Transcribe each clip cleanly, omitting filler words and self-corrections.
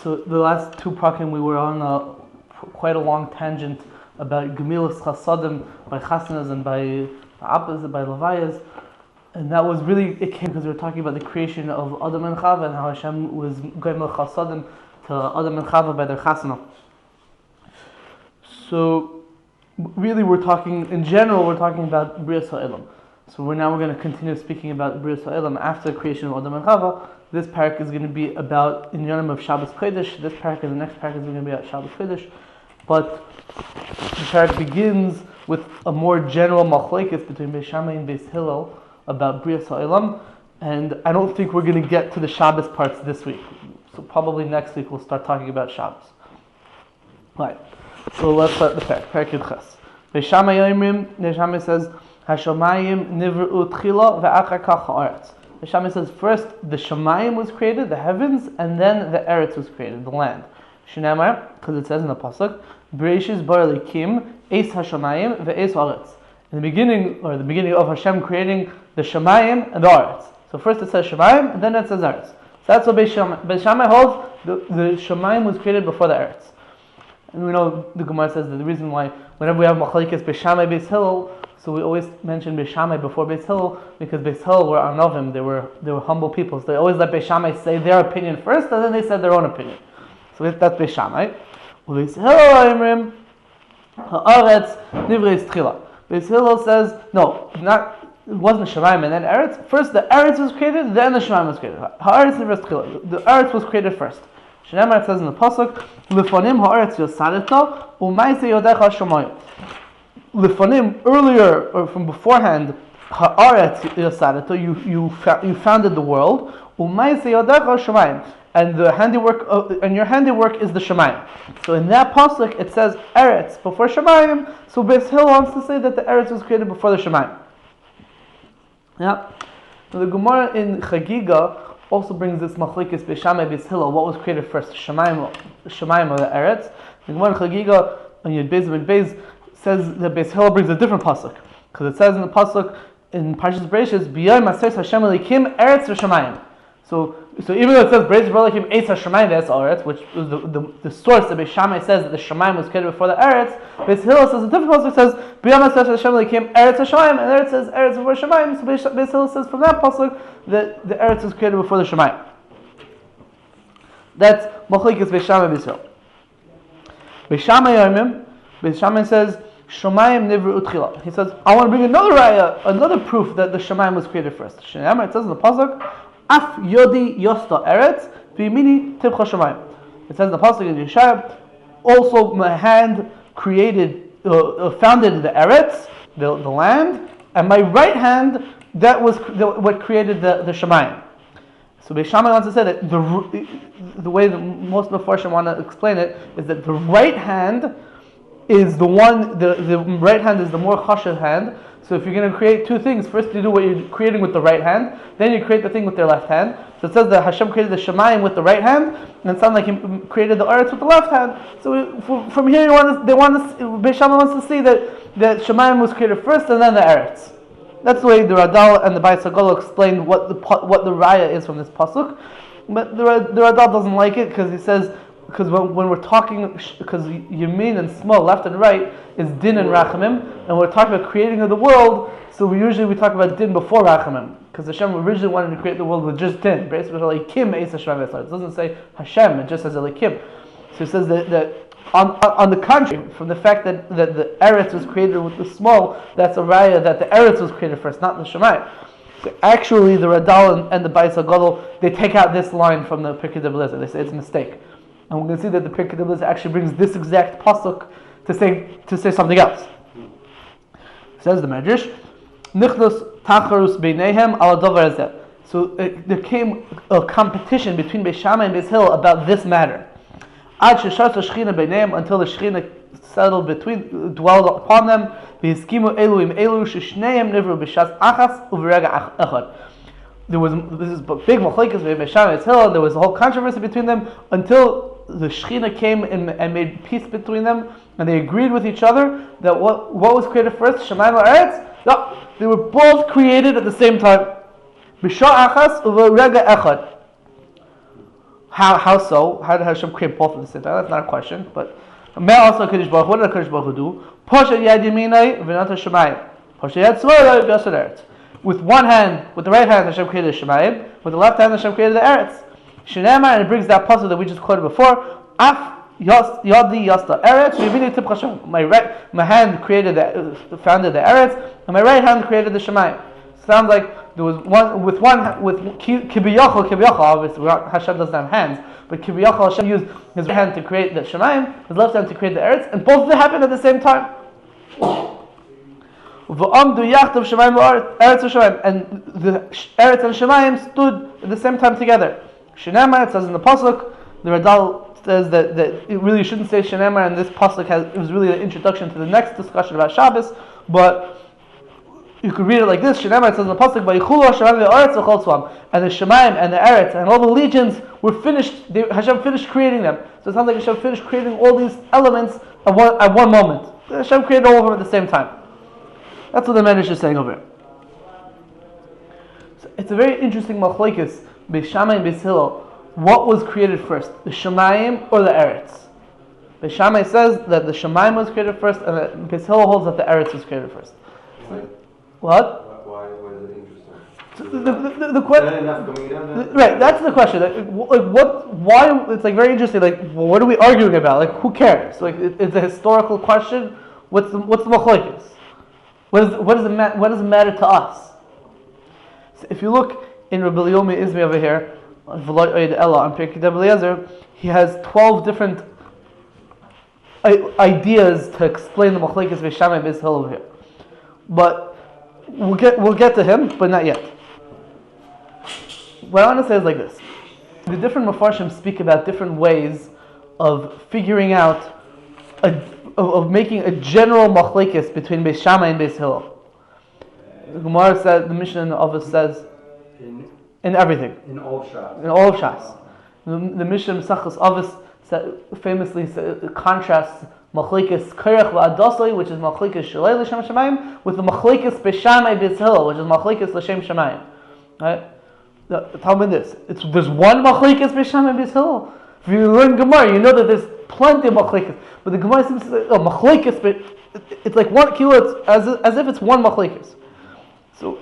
So the last two prakim we were on quite a long tangent about Gemilas Chasadim by Chasanas and by Appas, by Levayas, and that was really, it came because we were talking about the creation of Adam and Chava and how Hashem was Gemel Chasadim to Adam and Chava by their Chasana. So really we're talking, in general we're talking about Brias HaElam. So we're going to continue speaking about Brias HaElam after the creation of Adam and Chava. This parak is going to be about Inyanim of Shabbos Kodesh. This parak and the next parak is going to be about Shabbos Kodesh. But the parak begins with a more general machlekes between Beis Shammai and Beis Hillel about Brias HaElam. And I don't think we're going to get to the Shabbos parts this week. So probably next week we'll start talking about Shabbos. Right. So let's start the parak. Parak Yud Ches. Beis Shammai Yomrim, Beis Shammai says, Hashamayim nivru tchila ve'achar kach ha'aretz. Beis Shammai says first the Shamayim was created, the heavens, and then the Eretz was created, the land. Shnamar, because it says in the pasuk, Bereishis bar elikim eis hashamayim ve'eis ha'aretz. In the beginning of Hashem creating the Shamayim and the Eretz. So first it says Shamayim, and then it says Eretz. So that's what Beis Shammai holds. The Shamayim was created before the Eretz. And we know the Gemara says that the reason why whenever we have machlekes Beis Shammai, Beis Hillel, so we always mention Beis Shammai before Beis Hillel because Beis Hillel were Anovim, they were humble people. So they always let Beis Shammai say their opinion first, and then they said their own opinion. So that's Beis Shammai. Beis Hillel Imrim Haaretz Nivreis Tchila. Beis Hillel says no, it wasn't Shamayim and then Eretz. First the Eretz was created, then the Shamayim was created. Haaretz Nivreis Tchila. The Eretz was created first. Shnamar, it says in the pasuk, Lefonim Haaretz Yosadeto Umayse Yodecha Shamayim. Lefonim, earlier or from beforehand, Haaretz Yosadeto, you founded the world. Umayse Yodecha Shamayim. And the handiwork and your handiwork is the Shamayim. So in that pasuk it says Eretz before Shamayim. So Beis Hillel wants to say that the Eretz was created before the Shamayim. Yeah. So the Gemara in Chagiga also brings this machlekes Beis Shammai Beis Hillel. What was created first, Shamayim or the Eretz? The Gemara in Chagiga on Yud Beis and Beis says that Beis Hillel brings a different pasuk because it says in the pasuk in Parshas Bereishis, B'yom Aser Hashem Elikim Eretz v'Shamayim. So even though it says Bereishis Elikim Eitz HaShamayim ve'Etz Haaretz, which is the source that Beis Shammai says that the Shamayim was created before the Eretz, Beis Hillel says a different pasuk says B'yom Aser Hashem Elikim Eretz v'Shamayim, and Eretz says Eretz before Shamayim. So Beis Hillel says from that pasuk that the Eretz was created before the Shamayim. That's machlekes Beis Shammai Beis Hillel. Beis Shammai Yomim, Beis Shammai says Shamayim nivru utchila. He says I want to bring another raya, another proof that the Shamayim was created first. Shnamar, it says in the pasuk, Af yodi yosta eretz v'yimini tibcha shamayim. It says in the pasuk in Yeshaya, also my hand created, founded the eretz, the land, and my right hand that was what created the shamayim. So Beis Shammai wants to say that the way that most Mefarshim want to explain it is that the right hand is the one. The right hand is the more chashuv hand. So if you're going to create two things, first you do what you're creating with the right hand, then you create the thing with their left hand. So it says that Hashem created the Shamayim with the right hand, and it sounds like He created the Eretz with the left hand. So from here, Beis Shammai wants to see that Shamayim was created first, and then the Eretz. That's the way the Radal and the Beis Hillel explained what the raya is from this pasuk. But the Radal doesn't like it because he says, because when we're talking, because Yamin and Small, left and right, is Din and Rachamim, and we're talking about creating of the world, so we talk about Din before Rachamim, because Hashem originally wanted to create the world with just Din. It doesn't say Hashem, it just says Elikim. So it says that on the contrary, from the fact that the Eretz was created with the small, that's a raya that the Eretz was created first, not the Shamayim. So actually, the Radal and the Beis Hillel, they take out this line from the Pirkei D'Belezer. They say it's a mistake. And we're going to see that the Pirkei D'Belezer actually brings this exact pasuk to say something else. Says the Medrash, Nichnos tacharus beinehem al davar hazeh. So there came a competition between Beis Shammai and Beis Hillel about this matter. Ad shesharta shechina beinehem, until the Shechina dwelled upon them. V'hiskimu elu im elu sheshneim nivru b'shas achas u'v'rega echad. This is big machlekes between Beis Shammai and Beis Hillel. There was a whole controversy between them until the Shechina came and made peace between them, and they agreed with each other that what was created first, Shamayim or Eretz? No, they were both created at the same time. B'shah achas u'v'rega echad. How so? How did Hashem create both at the same time? That's not a question. But also Kodesh Baruch, what did Kodesh Baruch Hu do? Poshet yad yaminai v'nata shemayim. Poshet yad tzvara v'yasad eretz. With one hand, with the right hand, Hashem created the shemayim. With the left hand, Hashem created the eretz. Shenema, and it brings that pasuk that we just quoted before. Af yadi yasta eretz v'yamini tibcha Hashem. My hand created founded the eretz, and my right hand created the shemayim. Sounds like there was with kibiyachal, obviously Hashem doesn't have hands, but kibiyachal Hashem used his right hand to create the Shemayim, his left hand to create the Eretz, and both of them happened at the same time. V'amdu yachtav Shemayim Eretz v'Shemayim, and the Eretz and Shemayim stood at the same time together. Shenema, it says in the pasuk, the Radal says that it really shouldn't say Shenema, and this pasuk it was really an introduction to the next discussion about Shabbos, but you could read it like this: Shenema, it says in the pasuk, "Vayichulu Hashemayim ve'aretz v'chol tzvam," and the Shemayim and the Eretz and all the legions were finished. Hashem finished creating them. So it sounds like Hashem finished creating all these elements at one moment. Hashem created all of them at the same time. That's what the Medrash is saying over here. So it's a very interesting machlokes, Beis Shammai and Beis Hillel. What was created first, the Shemayim or the Eretz? Beis Shammai says that the Shemayim was created first, and Beis Hillel holds that the Eretz was created first. What? Why is it interesting? So the question, right? That's the question. Like what? Why? It's like very interesting. Like, well, what are we arguing about? Like, who cares? Like, it's a historical question. What's the machlokes? What does it matter to us? So if you look in Rabbi Yomi Izmi over here, on Pirkei Eliezer, he has 12 different ideas to explain the machlokes Beis Shammai and Beis Hillel over here, but we'll get to him, but not yet. What I want to say is like this: the different Mefarshim speak about different ways of figuring out, of making a general machlokes between Beis Shammai and Beis Hillel. The Gemara says, the Mishnah in the office says, in everything, in all of Shas. In all of Shas. The Mishnah in Mesachos Avos famously contrasts machlokes Korach v'Adosai, which is machlokes Shalei l'Shem Shemayim, with the machlokes Beis Shammai Beis Hillel, which is machlokes l'Shem Shemayim. Right? Tell me this: there's one machlokes Beis Shammai Beis Hillel. If you learn Gemara, you know that there's plenty of machlokes, but the Gemara seems to say, machlokes, but it's like one kilo. It's as if it's one machlokes. So,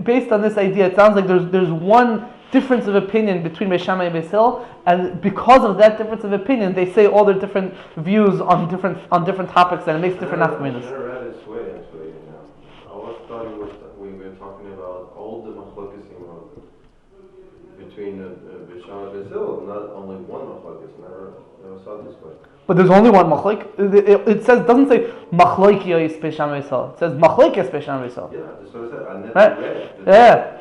based on this idea, it sounds like there's one difference of opinion between Beis Shammai and Beis Hillel, and because of that difference of opinion, they say all their different views on different topics, and it makes different nafkaminas. I never read it this way, actually. I always thought we were talking about all the machlokes between Beis Shammai and Beis Hillel, not only one machlokes. Never saw it this way. But there's only one machlok. It doesn't say machlokes Beis Shammai Beis Hillel. It says machlokes Beis Shammai Beis Hillel. Yeah, that's what I said. I never right? read it. Yeah.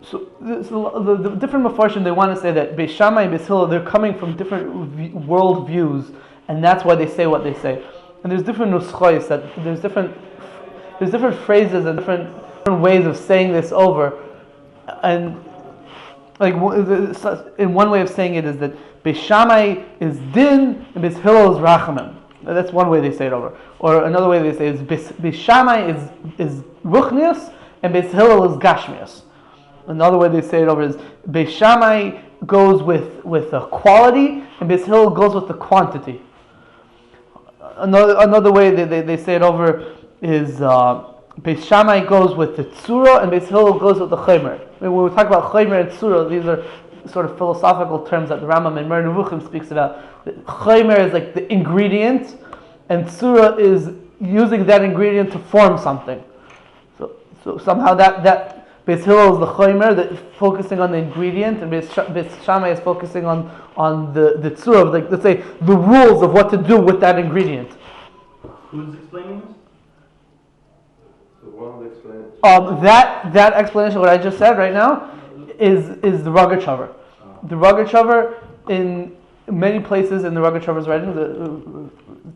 So the different Mefarshim, they want to say that Beis Shammai and Beis Hillel, they're coming from different world views, and that's why they say what they say. And there's different nuschos, that there's different phrases and different ways of saying this over. And like in one way of saying it is that Beis Shammai is din and Beis Hillel is rachamim. That's one way they say it over. Or another way they say is Beis Shammai is ruchnius and Beis Hillel is gashmius. Another way they say it over is Beis Shammai goes with the quality and Beis Hillel goes with the quantity. Another way they say it over is Beis Shammai goes with the tzura and Beis Hillel goes with the chaymer. When we talk about chaymer and tzura, these are sort of philosophical terms that the Rambam in Mer Nevuchim speaks about. Chaymer is like the ingredient, and tzura is using that ingredient to form something. So somehow that Beis Hillel is the chaymer, that focusing on the ingredient, and Beis Shammai is focusing on the tzura, like let's say the rules of what to do with that ingredient. Who's explaining this? That explanation, what I just said right now, is the Rogachover. The Rogachover, in many places in the Rogachover's writing, the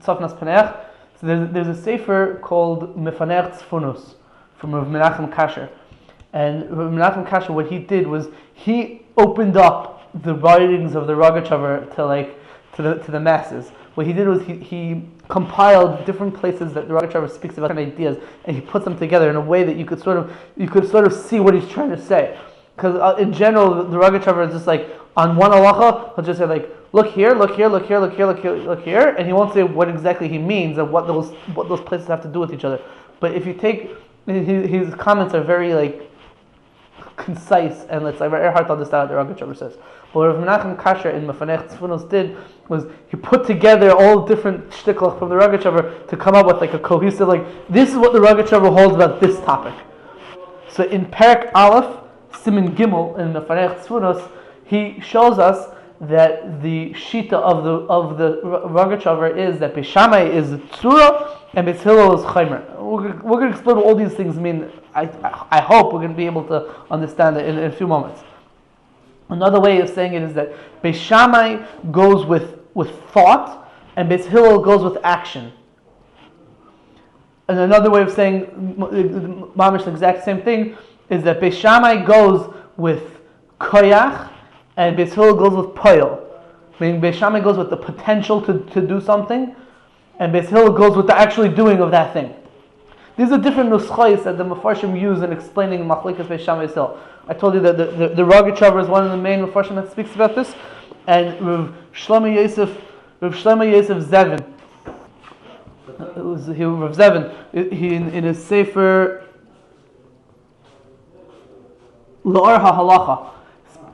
Tzafnas Paneach, so there's a sefer called Mefaner Tzfunus from Rav Menachem Kasher. And Rav Menachem Kasher, what he did was he opened up the writings of the Rogachover to the masses. What he did was he compiled different places that the Rogachover speaks about different ideas, and he puts them together in a way that you could sort of see what he's trying to say. because in general the Rogachover is just like on one halacha he'll just say like look here, look here, look here, look here, look here, look here, and he won't say what exactly he means and what those places have to do with each other. But if you take his comments are very like concise and it's like very hard to understand what the Rogachover says. But what Rav Menachem Kasher in Mefanech Tzfunos did was he put together all different shtiklach from the Rogachover to come up with like a cohesive like this is what the Rogachover holds about this topic. So in Perek Aleph, Siman Gimel in Mefanech Tzfunos, he shows us that the shita of the Rogachover is that Beis Shammai is tzura and Beis Hillel is chaimer. We're going to explain what all these things mean. I hope we're going to be able to understand it in a few moments. Another way of saying it is that Beis Shammai goes with thought and Beis Hillel goes with action. And another way of saying mamish the exact same thing is that Beis Shammai goes with koyach and Beis Hillel goes with poil. Meaning Beis Shammai goes with the potential to do something and Beis Hillel goes with the actually doing of that thing. These are different nuschos that the Mefarshim use in explaining Machlekes Beis Shammai Beis Hillel. I told you that the Rogachover is one of the main Mefarshim that speaks about this, and Rav Shlomo Yosef Zevin, Rav Zevin, he in his sefer La'or HaHalacha,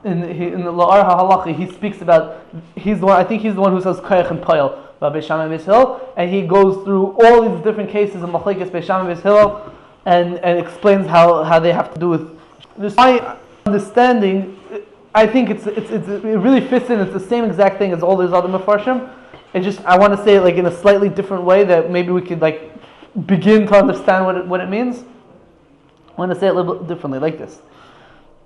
in the La'or HaHalacha, he speaks about he's the one who says koyach and poil about Beis Shammai Beis Hillel, and he goes through all these different cases of Machlekes Beis Shammai Beis Hillel and explains how they have to do with this. My understanding, I think it really fits in. It's the same exact thing as all these other Mefarshim. It's just I want to say it like in a slightly different way that maybe we could like begin to understand what it means. I want to say it a little bit differently, like this: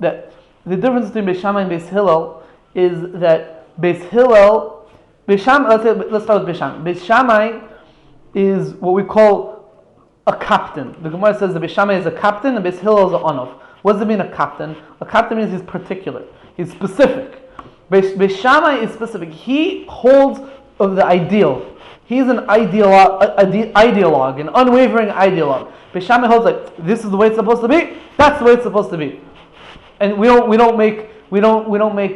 that the difference between Beis Shammai and Beis Hillel is that Beis Shammai. Let's start with Beis Shammai. Beis Shammai is what we call a captain. The Gemara says that Beis Shammai is a captain and Beis Hillel is an onav. What does it mean, a captain? A captain means he's particular. He's specific. Beis Shammai is specific. He holds of the ideal. He's an ideologue, an unwavering ideologue. Beis Shammai holds like this is the way it's supposed to be. That's the way it's supposed to be. And we don't make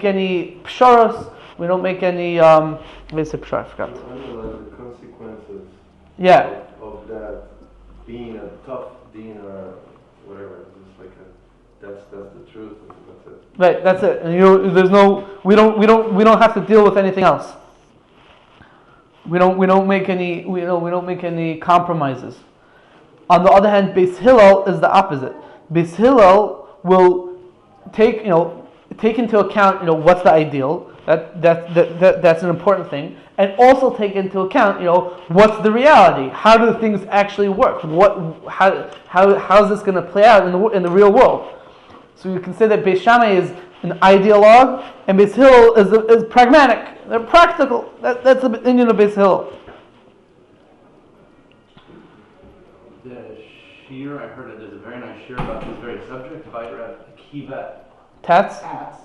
any psharos. We don't make any I forgot. The consequences. Yeah. Of that being a tough dean or whatever. It's like that's the truth. That's it. Right. That's it. And we don't have to deal with anything else. We don't make any compromises. On the other hand, Beis Hillel is the opposite. Beis Hillel will take into account what's the ideal. That's an important thing, and also take into account what's the reality. How do things actually work? How is this going to play out in the real world? So you can say that Beis Shammai is an ideologue and Beis Hillel is pragmatic. They're practical. That's the opinion of Beis Hillel. The shir, I heard that there's a very nice shir about this very subject by Rabbi Akiva Tats?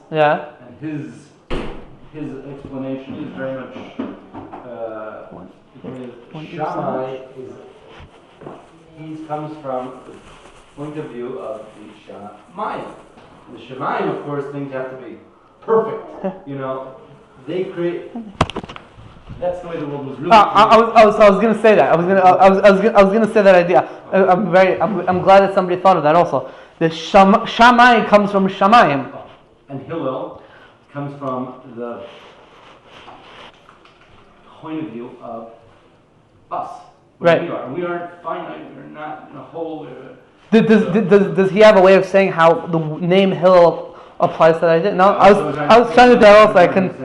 Yeah. And his explanation is very much Shammai comes from the point of view of the Shammai. The Shammai, of course, things have to be perfect. They create. That's the way the world was really. I was going to say that. I was going to say that idea. I'm glad that somebody thought of that also. The Shammai comes from Shamayim. And Hillel comes from the point of view of us. Right. We are. We aren't finite. We're not in a whole. Does he have a way of saying how the name Hillel applies to that idea? No, I was trying to develop. I couldn't.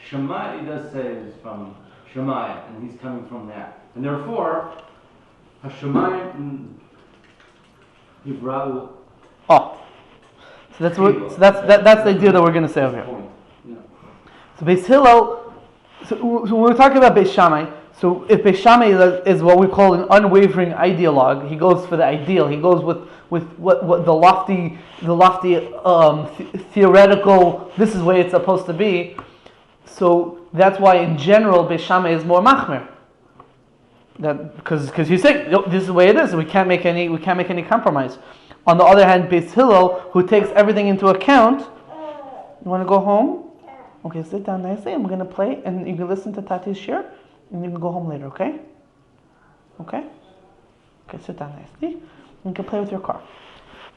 Shammai, he does say is from Shammai, and he's coming from that, and therefore, Shammai Yibra'u. Oh. So that's the idea that we're going to say over here. Yeah. So Beis Hillel, so when we're talking about Beis Shammai, so if Beis Shammai is what we call an unwavering ideologue, he goes for the ideal. He goes with what the lofty theoretical. This is the way it's supposed to be. So that's why in general Beis Shammai is more machmer. That because he's saying this is the way it is. We can't make any compromise. On the other hand, Beis Hillel, who takes everything into account. You want to go home? Okay, sit down nicely. I'm going to play, and you can listen to Tati's shir, and you can go home later, okay? Okay? Okay, sit down nicely. You can play with your car.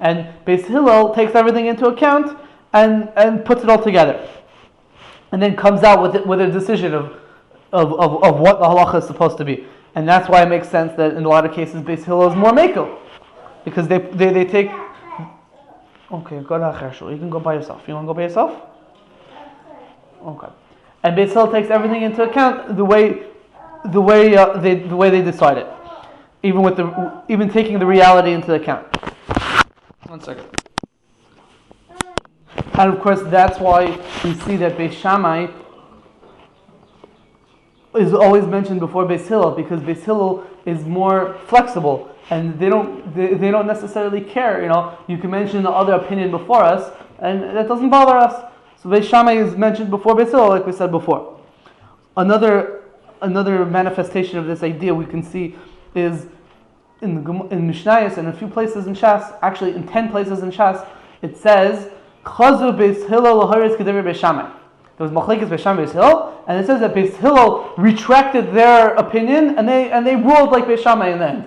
And Beis Hillel takes everything into account and puts it all together. And then comes out with a decision of what the halacha is supposed to be. And that's why it makes sense that in a lot of cases Beis Hillel is more mekel. Because they take... Okay, go to Aharon. You can go by yourself. You want to go by yourself? Okay. And Beis Hillel takes everything into account the way they decide it. Even taking the reality into account. 1 second. And of course, that's why we see that Beis Shammai is always mentioned before Beis Hillel, because Beis Hillel is more flexible, and they don't necessarily care. You can mention the other opinion before us, and that doesn't bother us. So Beis Shammai is mentioned before Beis Hillel, like we said before. Another manifestation of this idea we can see is in Mishnayos and a few places in Shas, actually in 10 places in Shas, it says, Chazu Beis Hillel l'horetz k'dever Beis Shammai. There was machlekes Beis Shammai Beis Hillel, and it says that Beis Hillel retracted their opinion, and they ruled like Beis Shammai in the end.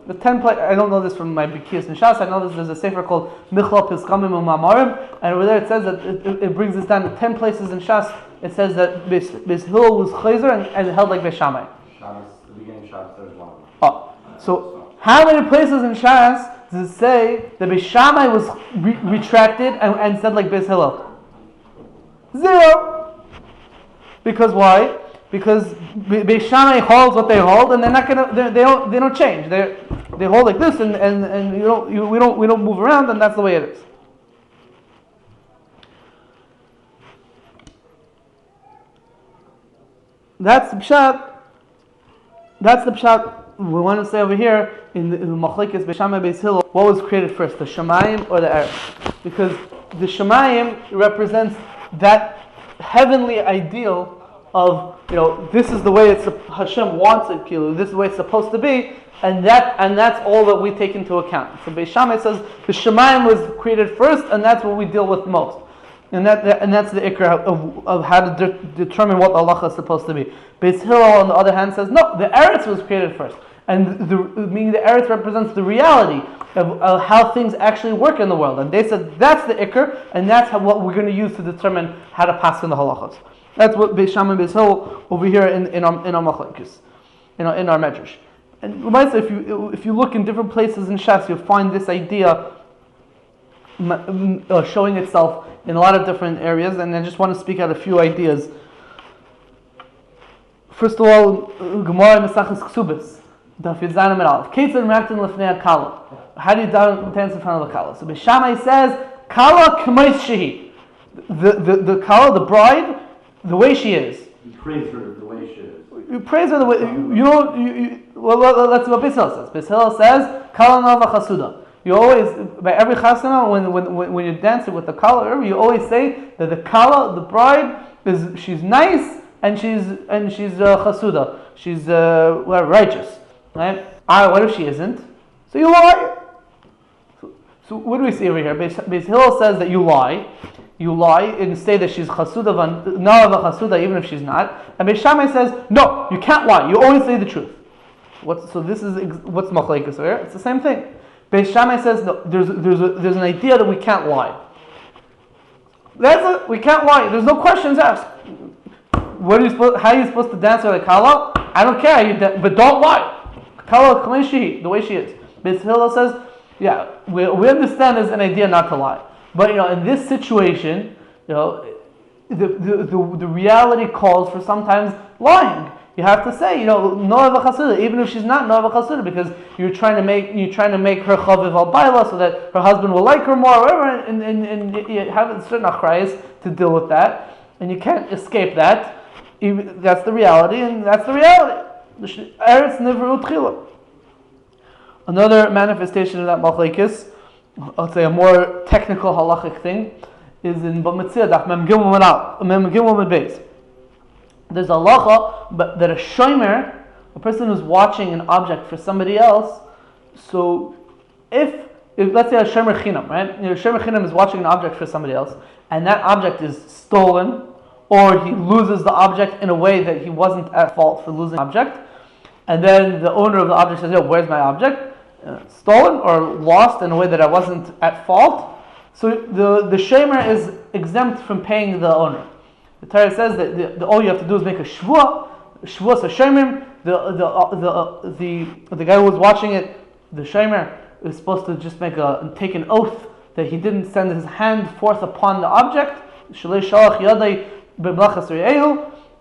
The 10 I don't know this from my Bikiyas in Shas. I know there's a sefer called Michlal Piskamim U'Mamarim, and over there it says that it brings us down to 10 places in Shas. It says that Beis Hillel was chayzer and held like Beis Shammai. The beginning of Shabbos, there's one of them. Oh, so how many places in Shas does it say that Beis Shammai was retracted and said like Beis Hillel? 0. Because why? Because Beis Shammai holds what they hold, and they're not gonna. They don't change. They hold like this, and we don't move around, and that's the way it is. That's the pshat. That's the pshat. We want to say over here in the machlekes Beis Shammai Beis Hillel, what was created first, the Shemayim or the eretz? Because the Shemayim represents that heavenly ideal of, this is the way Hashem wants it, this is the way it's supposed to be, and that's all that we take into account. So Beis Shammai says the Shemayim was created first, and that's what we deal with most. And that's the ikra of how to determine what Allah is supposed to be. Beis Hillel, on the other hand, says no, the eretz was created first, and meaning the eretz represents the reality of how things actually work in the world. And they said that's the ikra, and that's what we're going to use to determine how to pass in the halachos. That's what Beis Shammai and Beis Hillel over here in our machlekes, in our medrash. And if you look in different places in Shas, you'll find this idea showing itself in a lot of different areas, and I just want to speak out a few ideas. First of all, Gemara Mesachas Ksubis, Daf Yud Zayin Amud Aleph. Keitzad Merachtin Lefnei Kala. How do you dance in front of a kala? So Beis Shammai says, Kala K'mais Shehi. The kala, the bride, the way she is. You praise her the way she is. You praise her the way. Well, that's what Beis Hillel says. Beis Hillel says, Kala Nava Chasuda. You always, by every chasana, when you're dancing with the kala, you always say that the kala, the bride, she's nice and she's chasuda. She's righteous, right? What if she isn't? So you lie. So what do we see over here? Beis Hillel says that you lie and say that she's chasuda, na'ava chasuda, even if she's not. And Beis Shammai says, no, you can't lie. You always say the truth. This is what's machlekes here? It's the same thing. Beis Shammai says no, there's an idea that we can't lie. That's it. We can't lie. There's no questions asked. How are you supposed to dance with a kala? I don't care, but don't lie. Kala k'mei the way she is. Beis Hillel says, yeah, we understand there's an idea not to lie, but in this situation, the reality calls for sometimes lying. You have to say, Noah v'chasuda, even if she's not Noah v'chasuda, because you're trying to make her chaviv al baila so that her husband will like her more, or whatever, and you have certain achrayas to deal with that, and you can't escape that. That's the reality, and that's the reality. Eretz nivru tchila. Another manifestation of that machlekes, I'll say a more technical halachic thing, is in Bamitzia Daf Mem Gimel Beis. There's a halacha, but that a shomer, a person who's watching an object for somebody else, so if let's say a shomer chinam, right? Shomer chinam is watching an object for somebody else, and that object is stolen, or he loses the object in a way that he wasn't at fault for losing the object, and then the owner of the object says, "Yo, where's my object?" Stolen or lost in a way that I wasn't at fault. So the shomer is exempt from paying the owner. The Torah says that all you have to do is make a shvua. Shvuas HaShomer, the guy who was watching it, the shomer, is supposed to just take an oath that he didn't send his hand forth upon the object,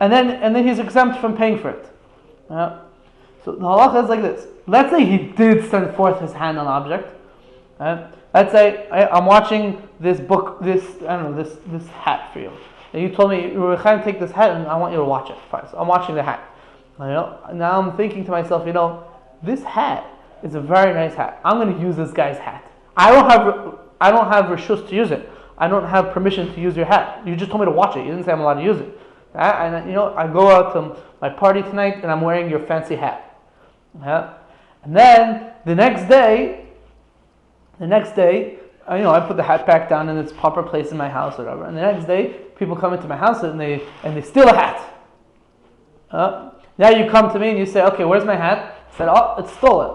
and then he's exempt from paying for it. So the halacha is like this. Let's say he did send forth his hand on the object. Let's say I'm watching this book, this hat for you. And you told me, you were trying to take this hat and I want you to watch it. Fine. So I'm watching the hat. Now I'm thinking to myself, this hat is a very nice hat. I'm going to use this guy's hat. I don't have reshus to use it. I don't have permission to use your hat. You just told me to watch it. You didn't say I'm allowed to use it. And I go out to my party tonight and I'm wearing your fancy hat. And then the next day, I put the hat back down in its proper place in my house or whatever. And the next day, people come into my house and they steal a hat. Now you come to me and you say, "Okay, where's my hat?" I said, "Oh, it's stolen."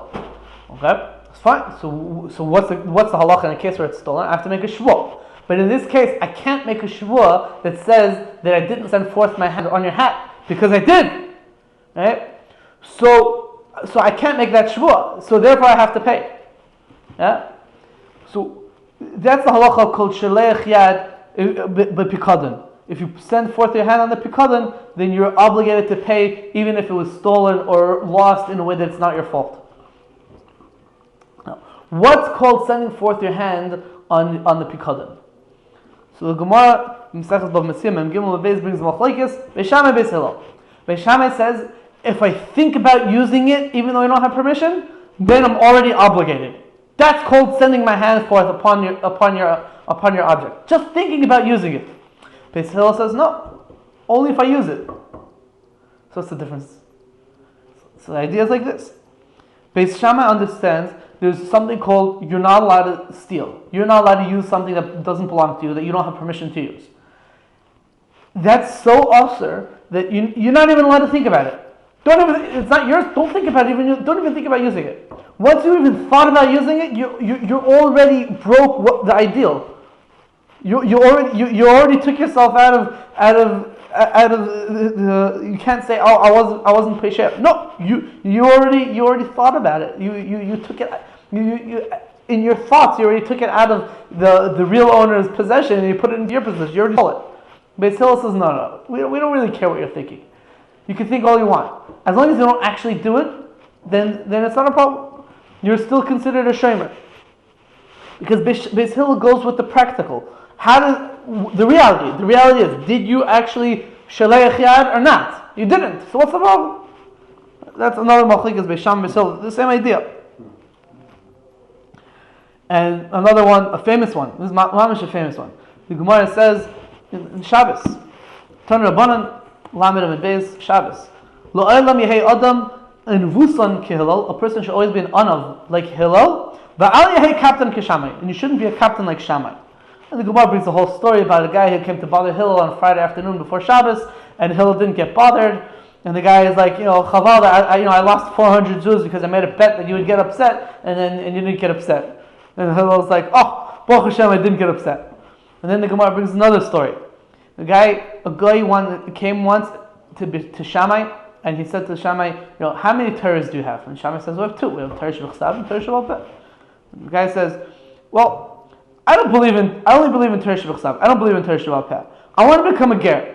Okay, it's fine. So what's the halacha in a case where it's stolen? I have to make a shvua. But in this case, I can't make a shvua that says that I didn't send forth my hand on your hat because I did. Right? So I can't make that shvua. So therefore, I have to pay. Yeah. So that's the halacha called sheleach yad b'pikadon. If you send forth your hand on the pikadon, then you're obligated to pay even if it was stolen or lost in a way that it's not your fault. Now, what's called sending forth your hand on the pikadon? So the Gemara Mesechus Bava Metzia Mem Gimel Beis brings machlokes Beis Shammai Beis Hillel. Beis Shammai says if I think about using it even though I don't have permission, then I'm already obligated. That's called sending my hand forth upon your object. Just thinking about using it. Beis Hillel says no, only if I use it. So what's the difference? So the idea is like this. Beis Shammai understands there's something called you're not allowed to steal. You're not allowed to use something that doesn't belong to you, that you don't have permission to use. That's so awesome that you're not even allowed to think about it. It's not yours. Don't think about it. Don't even think about using it. Once you even thought about using it, you already broke the ideal. You already took yourself out of you can't say, "Oh, I wasn't pesher." No, you already thought about it. You took it. You in your thoughts you already took it out of the real owner's possession and you put it into your possession. You already stole it. Beis Hillel says no. We don't really care what you're thinking. You can think all you want. As long as you don't actually do it, then it's not a problem. You're still considered a shomer. Because Beis Hillel goes with the practical. The reality is, did you actually shaleach yad or not? You didn't. So what's the problem? That's another machlokes Beis Shammai Beis Hillel. The same idea. And another one, a famous one. This is mamish a famous one. The Gemara says in Shabbos, Tan Rabbanan Lamed Amid Beis Shabbos. Lo olam yehei adam en vusan kehillel. A person should always be an anav like Hillel. Va'al yehei captain keshamai. And you shouldn't be a captain like Shammai. And the Gemara brings the whole story about a guy who came to bother Hillel on Friday afternoon before Shabbos, and Hillel didn't get bothered. And the guy is like, Chaval, I lost 400 zuz because I made a bet that you would get upset, and you didn't get upset. And Hillel's like, oh, Baruch Hashem, I didn't get upset. And then the Gemara brings another story. A guy came once to Shammai, and he said to Shammai, how many Torahs do you have? And Shammai says, we have two. We have Torah Shebechsav and Torah Shebal Peh. The guy says, well, I only believe in Torah Shebechsav. I don't believe in Torah Shebal Peh. I want to become a ger.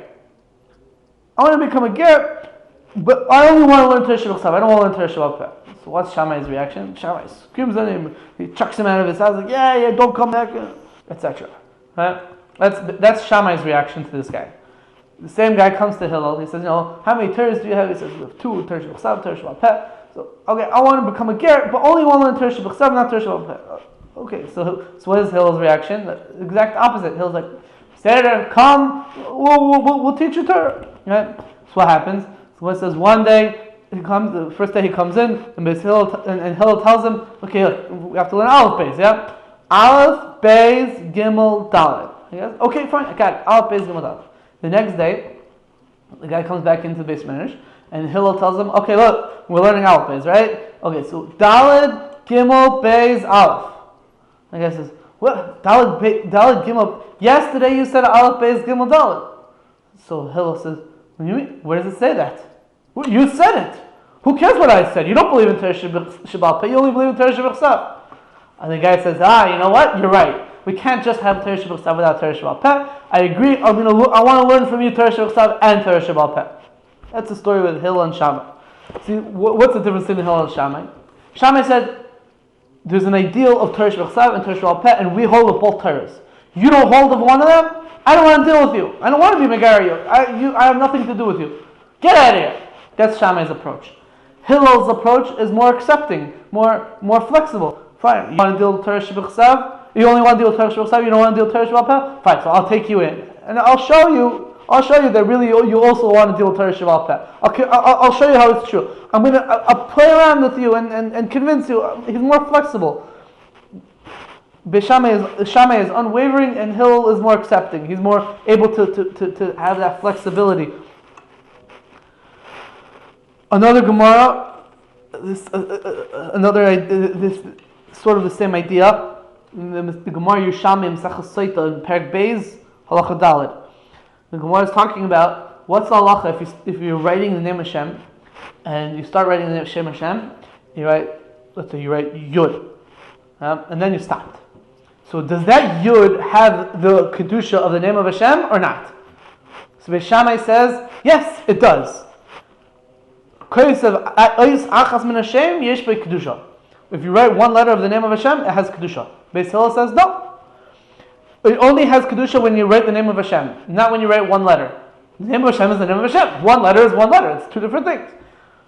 But I only want to learn Torah Shebechsav. I don't want to learn Torah Shebal Peh. So what's Shammai's reaction? Shammai screams at him. He chucks him out of his house like, yeah, don't come back, etc. Right? That's Shammai's reaction to this guy. The same guy comes to Hillel. He says, how many Torahs do you have? He says, we have two, Torah Shebechsav, Torah Shebal Peh. So, okay, I want to become a ger, but only want to learn Torah Shebechsav, not Torah Shebal Peh. Okay, so what is Hillel's reaction? The exact opposite. Hillel's like, stay there, come, we'll teach you Torah. Right? So what happens? So it says one day the first day he comes in, and Beis Hillel, and Hillel tells him, okay, look, we have to learn Aleph Beis, yeah? Aleph Beis Gimel Dalet. He goes, okay, fine, I got it. Aleph Beis Gimel Dalet. The next day, the guy comes back into the Beis Medrash, and Hillel tells him, okay, look, we're learning Aleph Beis, right? Okay, so Dalet Gimel Beis Aleph. The guy says, what? Dalet Gimel. Yesterday you said Aleph Beis Gimel Dalet. So Hillel says, what do you mean? Where does it say that? You said it. Who cares what I said? You don't believe in Torah Sheba'al Peh. You only believe in Torah Sheba'al. And the guy says, you know what? You're right. We can't just have Torah Sheba'al without Torah Sheba'al Peh. I agree. I want to learn from you Torah Sheba'al and Torah Sheba'al Peh. That's the story with Hillel and Shammai. See, what's the difference between Hillel and Shammai? Shammai said, there's an ideal of Torah Sheba'al and Torah Sheba'al Peh, and we hold of both Torahs. You don't hold of one of them, I don't want to deal with you. I don't want to be Megario. I have nothing to do with you. Get out of here. That's Shammai's approach. Hillel's approach is more accepting, more flexible. Fine. You want to deal with Torah Sheba'al? You only want to deal with Torah Sheba'al? You don't want to deal with Torah Sheba'al Peh? Fine. So I'll take you in, and I'll show you that really you also want to deal with Torah Sheba'al Peh. I'll show you how it's true. I'll play around with you and convince you. He's more flexible. Shammai is unwavering, and Hillel is more accepting. He's more able to have that flexibility. Another Gemara, this sort of the same idea. The Gemara Yerushalmi Mesachas Soita in Perek Beis Halacha Daled. The Gemara is talking about what's the halacha if you're writing the name of Hashem, and you start writing the name of Hashem, let's say you write Yud, and then you stopped. So does that Yud have the Kedusha of the name of Hashem or not? So Beis Shammai says, yes, it does. If you write one letter of the name of Hashem, it has Kedusha. Beis Hillel says, no. It only has Kedusha when you write the name of Hashem, not when you write one letter. The name of Hashem is the name of Hashem. One letter is one letter. It's two different things.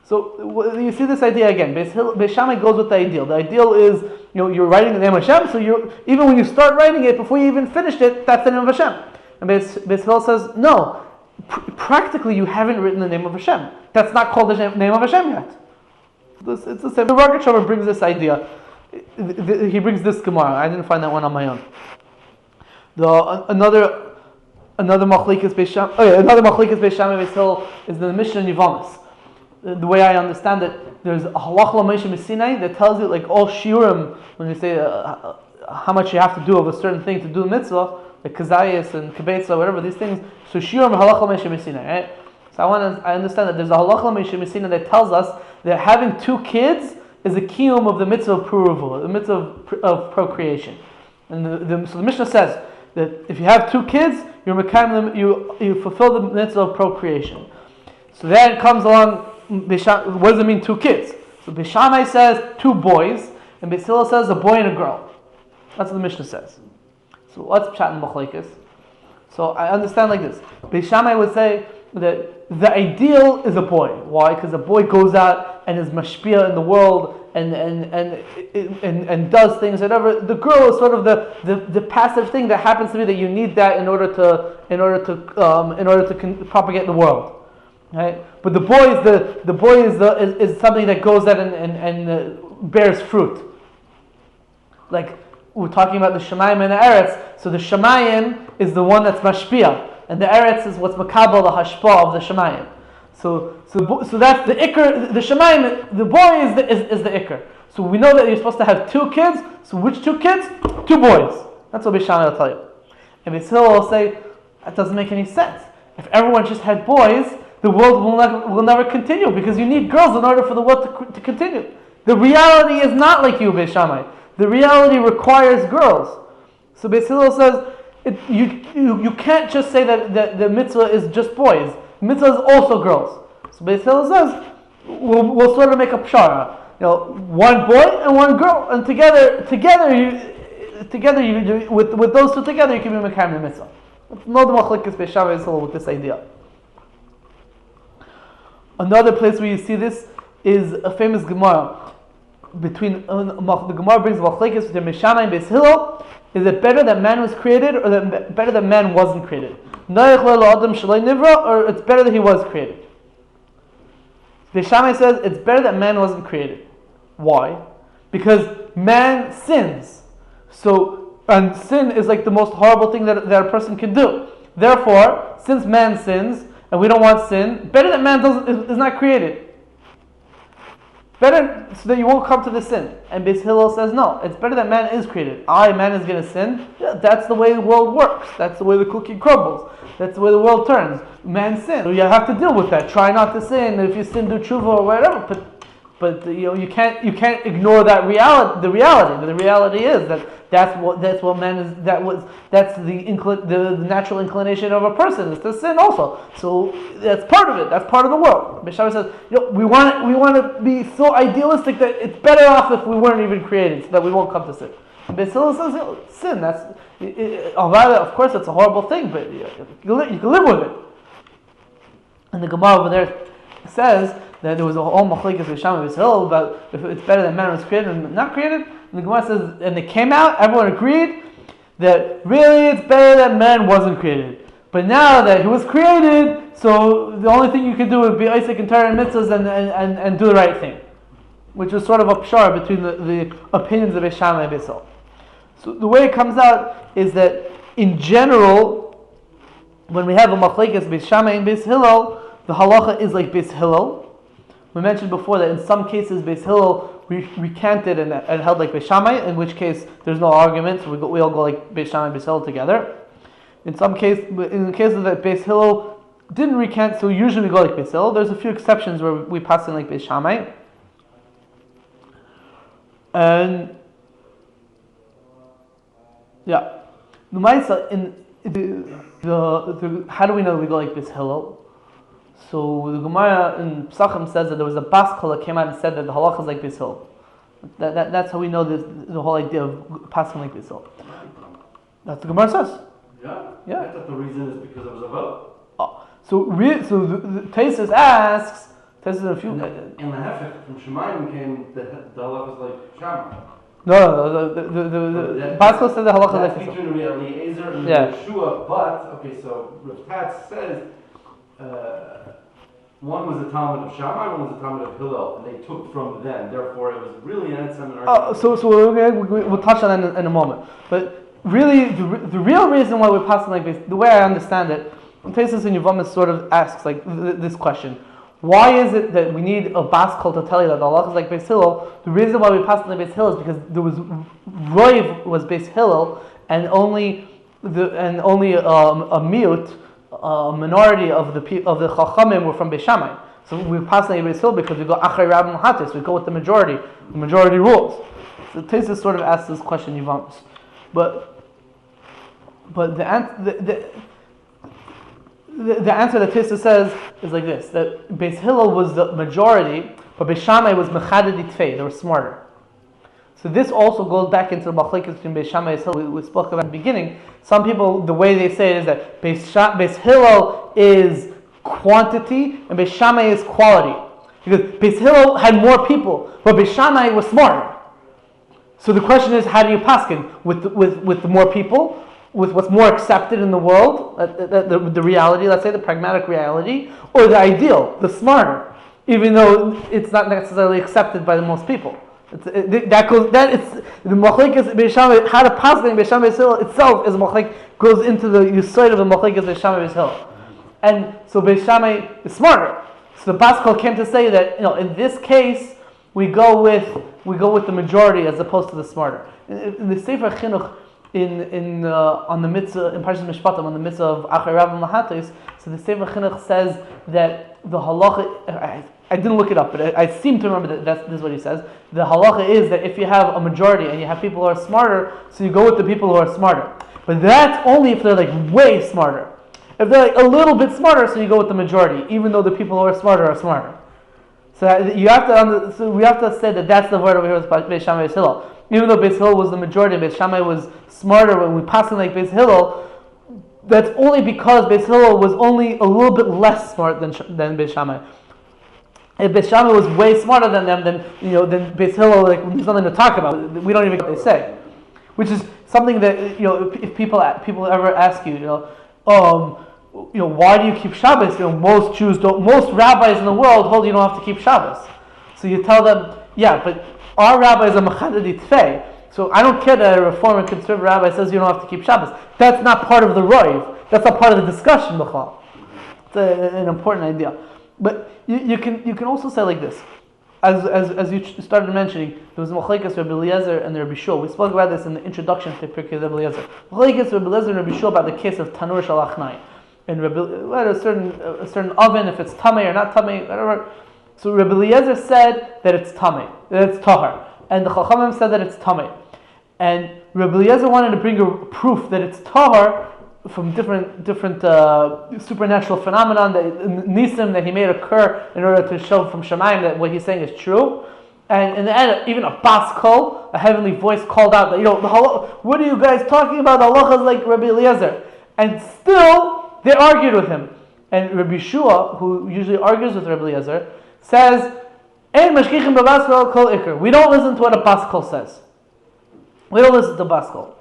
So you see this idea again. Beis Shammai goes with the ideal. The ideal is, you're writing the name of Hashem, so even when you start writing it, before you even finished it, that's the name of Hashem. And Beis Hillel says, no, practically you haven't written the name of Hashem. That's not called the name of Hashem yet. It's the same. The Rogatchover brings this idea. He brings this Gemara. I didn't find that one on my own. Another machlekes Beis Shammai. Another machlekes Beis Shammai Beis Hillel is the Mishnah Nivamis. The way I understand it, there's a halach l'Moshe Sinai that tells you, like all shiurim, when you say how much you have to do of a certain thing to do the mitzvah, like kazayis and kibetza, whatever these things. So shiurim halach l'Moshe Sinai, right? So I understand that there's a halach l'Moshe Sinai that tells us that having two kids is a kiyum of the mitzvah of puruvah, the mitzvah of procreation. And so the Mishnah says that if you have two kids, you fulfill the mitzvah of procreation. So then comes along, what does it mean two kids? So Beis Shammai says two boys, and Beis Hillel says a boy and a girl. That's what the Mishnah says. So what's pshat and machlekes? So I understand like this. Beis Shammai would say that the ideal is a boy. Why? Because a boy goes out and is mashpia in the world and does things, whatever. The girl is sort of the passive thing that happens to be that you need that in order to propagate the world. Right? But the boy is something that goes out and bears fruit. Like we're talking about the Shemayim and the Eretz. So the Shemayim is the one that's mashpia, and the Eretz is what's makabel, the hashpa of the Shemayim. So that's the ikr. The Shemayim, the boy is the ikr. So we know that you're supposed to have two kids. So which two kids? Two boys. That's what Beis Shammai will tell you. And Beis Hillel will say that doesn't make any sense. If everyone just had boys, the world will never continue, because you need girls in order for the world to continue. The reality is not like you, Beis Shammai. The reality requires girls. So Beis Hillel says you can't just say that the mitzvah is just boys. The mitzvah is also girls. So Beis Hillel says we'll sort of make a pshara. One boy and one girl, and together you with those two together you can be mekayim the mitzvah. No the machlekes Beis Shammai Beis Hillel with this idea. Another place where you see this is a famous Gemara. The Gemara brings machlekes between Beis Shammai and Beis Hillel. Is it better that man was created, or better that man wasn't created? Or it's better that he was created? Beis Shammai says it's better that man wasn't created. Why? Because man sins. So, and sin is like the most horrible thing that a person can do. Therefore, since man sins, and we don't want sin, better that man is not created. Better so that you won't come to the sin. And Beis Hillel says no, it's better that man is created. Man is going to sin. Yeah, that's the way the world works. That's the way the cookie crumbles. That's the way the world turns. Man sins. So you have to deal with that. Try not to sin. If you sin, do tshuva or whatever. But you can't ignore that reality. The reality is that's what man is. That's the natural inclination of a person is to sin also. So that's part of it. That's part of the world. Beis Shammai says, we want to be so idealistic that it's better off if we weren't even created, so that we won't come to sin. And Beis Hillel says, sin. That's of course it's a horrible thing, but you can live with it. And the Gemara over there says that there was a whole machlekes Beis Shammai Beis Hillel about if it's better that man was created and not created. And the Gemara says, and they came out, everyone agreed that really it's better that man wasn't created. But now that he was created, so the only thing you can do would be Isaac and Torah and mitzvahs and do the right thing, which was sort of a pshar between the opinions of Beis Shammai and Beis Hillel. So the way it comes out is that in general, when we have a machlekes Beis Shammai and Beis Hillel, the halacha is like Beis Hillel. We mentioned before that in some cases Beis Hillel recanted and held like Beis Shammai, in which case there's no argument, so we all go like Beis Shammai and Beis Hillel together. In the cases that Beis Hillel didn't recant, so usually we go like Beis Hillel. There's a few exceptions where we pass in like Beis Shammai. And yeah, the Ma'isa how do we know we go like Beis Hillel? So the Gemara in Pesachim says that there was a Baskal that came out and said that the halacha is like Beis Hillel. That's how we know the whole idea of passing like Beis Hillel. That's what the Gemara says. Yeah. I thought the reason is because it was a vote. So the Taisus asks. Taisus in a few. In the Hefech from Shemayim came the halacha is like Shammai. No. The Baskal said the halacha is like Beis Hillel. Between Eliezer and Yeshua, but okay, so Rav Tatz says. One was a Talmud of Shammai, one was a Talmud of Hillel, and they took from them. Therefore, it was really an argument. So we'll touch on that in a moment. But really, the real reason why we're passing like this, the way I understand it, Taisus in Yevamos sort of asks like this question: why is it that we need a Baskal to tell you that the halacha is like Beis Hillel? The reason why we pass like Beis Hillel is because there was Roiv was Beis Hillel, and only a miut. A minority of the Chachamim were from Beis Shammai. So we pass like Beis Hillel because we go Achrei Rabbim Hatis. We go with the majority. The majority rules. So Taisus sort of asks this question, Yevamos. But the answer that Taisus says is like this: that Beis Hillel was the majority, but Beis Shammai was Mechaded Itfei. They were smarter. So this also goes back into the machlekes between Beis Shammai and Beis Hillel we spoke about at the beginning. Some people, the way they say it is that Beis Hillel is quantity and Beis Shammai is quality. Because Beis Hillel had more people, but Beis Shammai was smarter. So the question is, how do you pasken? With the more people, with what's more accepted in the world, the reality, let's say the pragmatic reality, or the ideal, the smarter, even though it's not necessarily accepted by the most people. The machlekes Beis Shammai, how to pass in Beis Shammai Beis Hillel itself is machlek goes into the yesod of the machlekes Beis Shammai Beis Hillel, and so Beis Shammai is smarter. So the Baskal came to say that in this case we go with the majority as opposed to the smarter. In the Sefer Chinuch on the mitzvah in Parshas Mishpatim on the mitzvah of Achrei Rabbim Lahatos, so the Sefer Chinuch says that the halacha. I didn't look it up, but I seem to remember that this is what he says. The halacha is that if you have a majority and you have people who are smarter, so you go with the people who are smarter. But that's only if they're like way smarter. If they're like a little bit smarter, so you go with the majority, even though the people who are smarter. So we have to say that that's the word over here with Beis Shammai Beis Hillel. Even though Beis Hillel was the majority, Beis Shammai was smarter when we pass in like Beis Hillel. That's only because Beis Hillel was only a little bit less smart than Beis Shammai. If Beis Shammai was way smarter than them, then Beis Hillel, like, there's nothing to talk about. We don't even get what they say, which is something that if people ever ask you, why do you keep Shabbos? Most Jews don't. Most rabbis in the world hold you don't have to keep Shabbos. So you tell them, yeah, but our rabbis are machaded itfei. So I don't care that a reform and conservative rabbi says you don't have to keep Shabbos. That's not part of the roiv. That's not part of the discussion, b'chal. It's an important idea. But you can also say like this. As you started mentioning, there was Machlekes Rabbi Eliezer and Rabbi Shua. We spoke about this in the introduction to Pirkei Rabbi Eliezer. Machlekes Rabbi Eliezer and Rabbi Shua about the case of Tanur Shalachnai. And a certain oven, if it's tamei or not tamei, whatever. So Rabbi Eliezer said that it's tamei, that it's tahar, and the Chachamim said that it's tamei. And Rabbi Eliezer wanted to bring a proof that it's tahar from different supernatural phenomenon, that nisim that he made occur in order to show from Shamayim that what he's saying is true. And in the end, even a baskol, a heavenly voice, called out that what are you guys talking about? The halacha is like Rabbi Eliezer, and still they argued with him. And Rabbi Shua, who usually argues with Rabbi Eliezer, says, "Ein mashkichim b'baskol kol ikr." We don't listen to what a baskol says. We don't listen to baskol.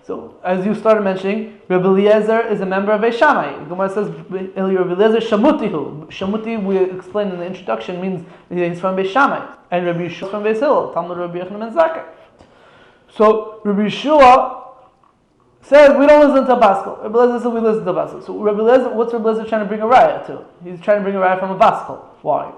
So, as you started mentioning, Rabbi Eliezer is a member of Beis Shammai. The Gemara says, Rabbi Eliezer Shamutihu. Shamuti, we explained in the introduction, means he's from Beis Shammai. And Rabbi Yeshua from Beis Hillel, Talmud Rabbi Yochanan ben Zakkai. So, Rabbi Yeshua says, we don't listen to Baskal. Rabbi Eliezer says, we listen to Baskal. So, what's Rabbi Eliezer trying to bring a riot to? He's trying to bring a riot from a Baskal. Why?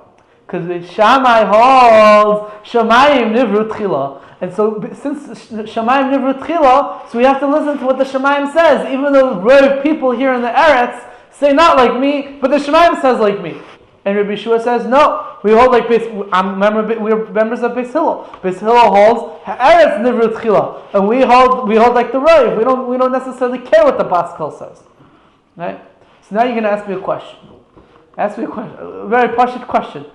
Because Beis Shammai holds Shamayim Nivru Tchila. And so, since Shamayim Nivru Tchila, so we have to listen to what the Shamayim says, even though brave people here in the Eretz say not like me, but the Shamayim says like me. And Rabbi Shua says, no, we hold like we're members of Beis Hillel. Beis Hillel holds Eretz Nivru Tchila, and we hold like the Rav. We don't necessarily care what the Baskal says, right? So now you're going to ask me a question. A very pashut question.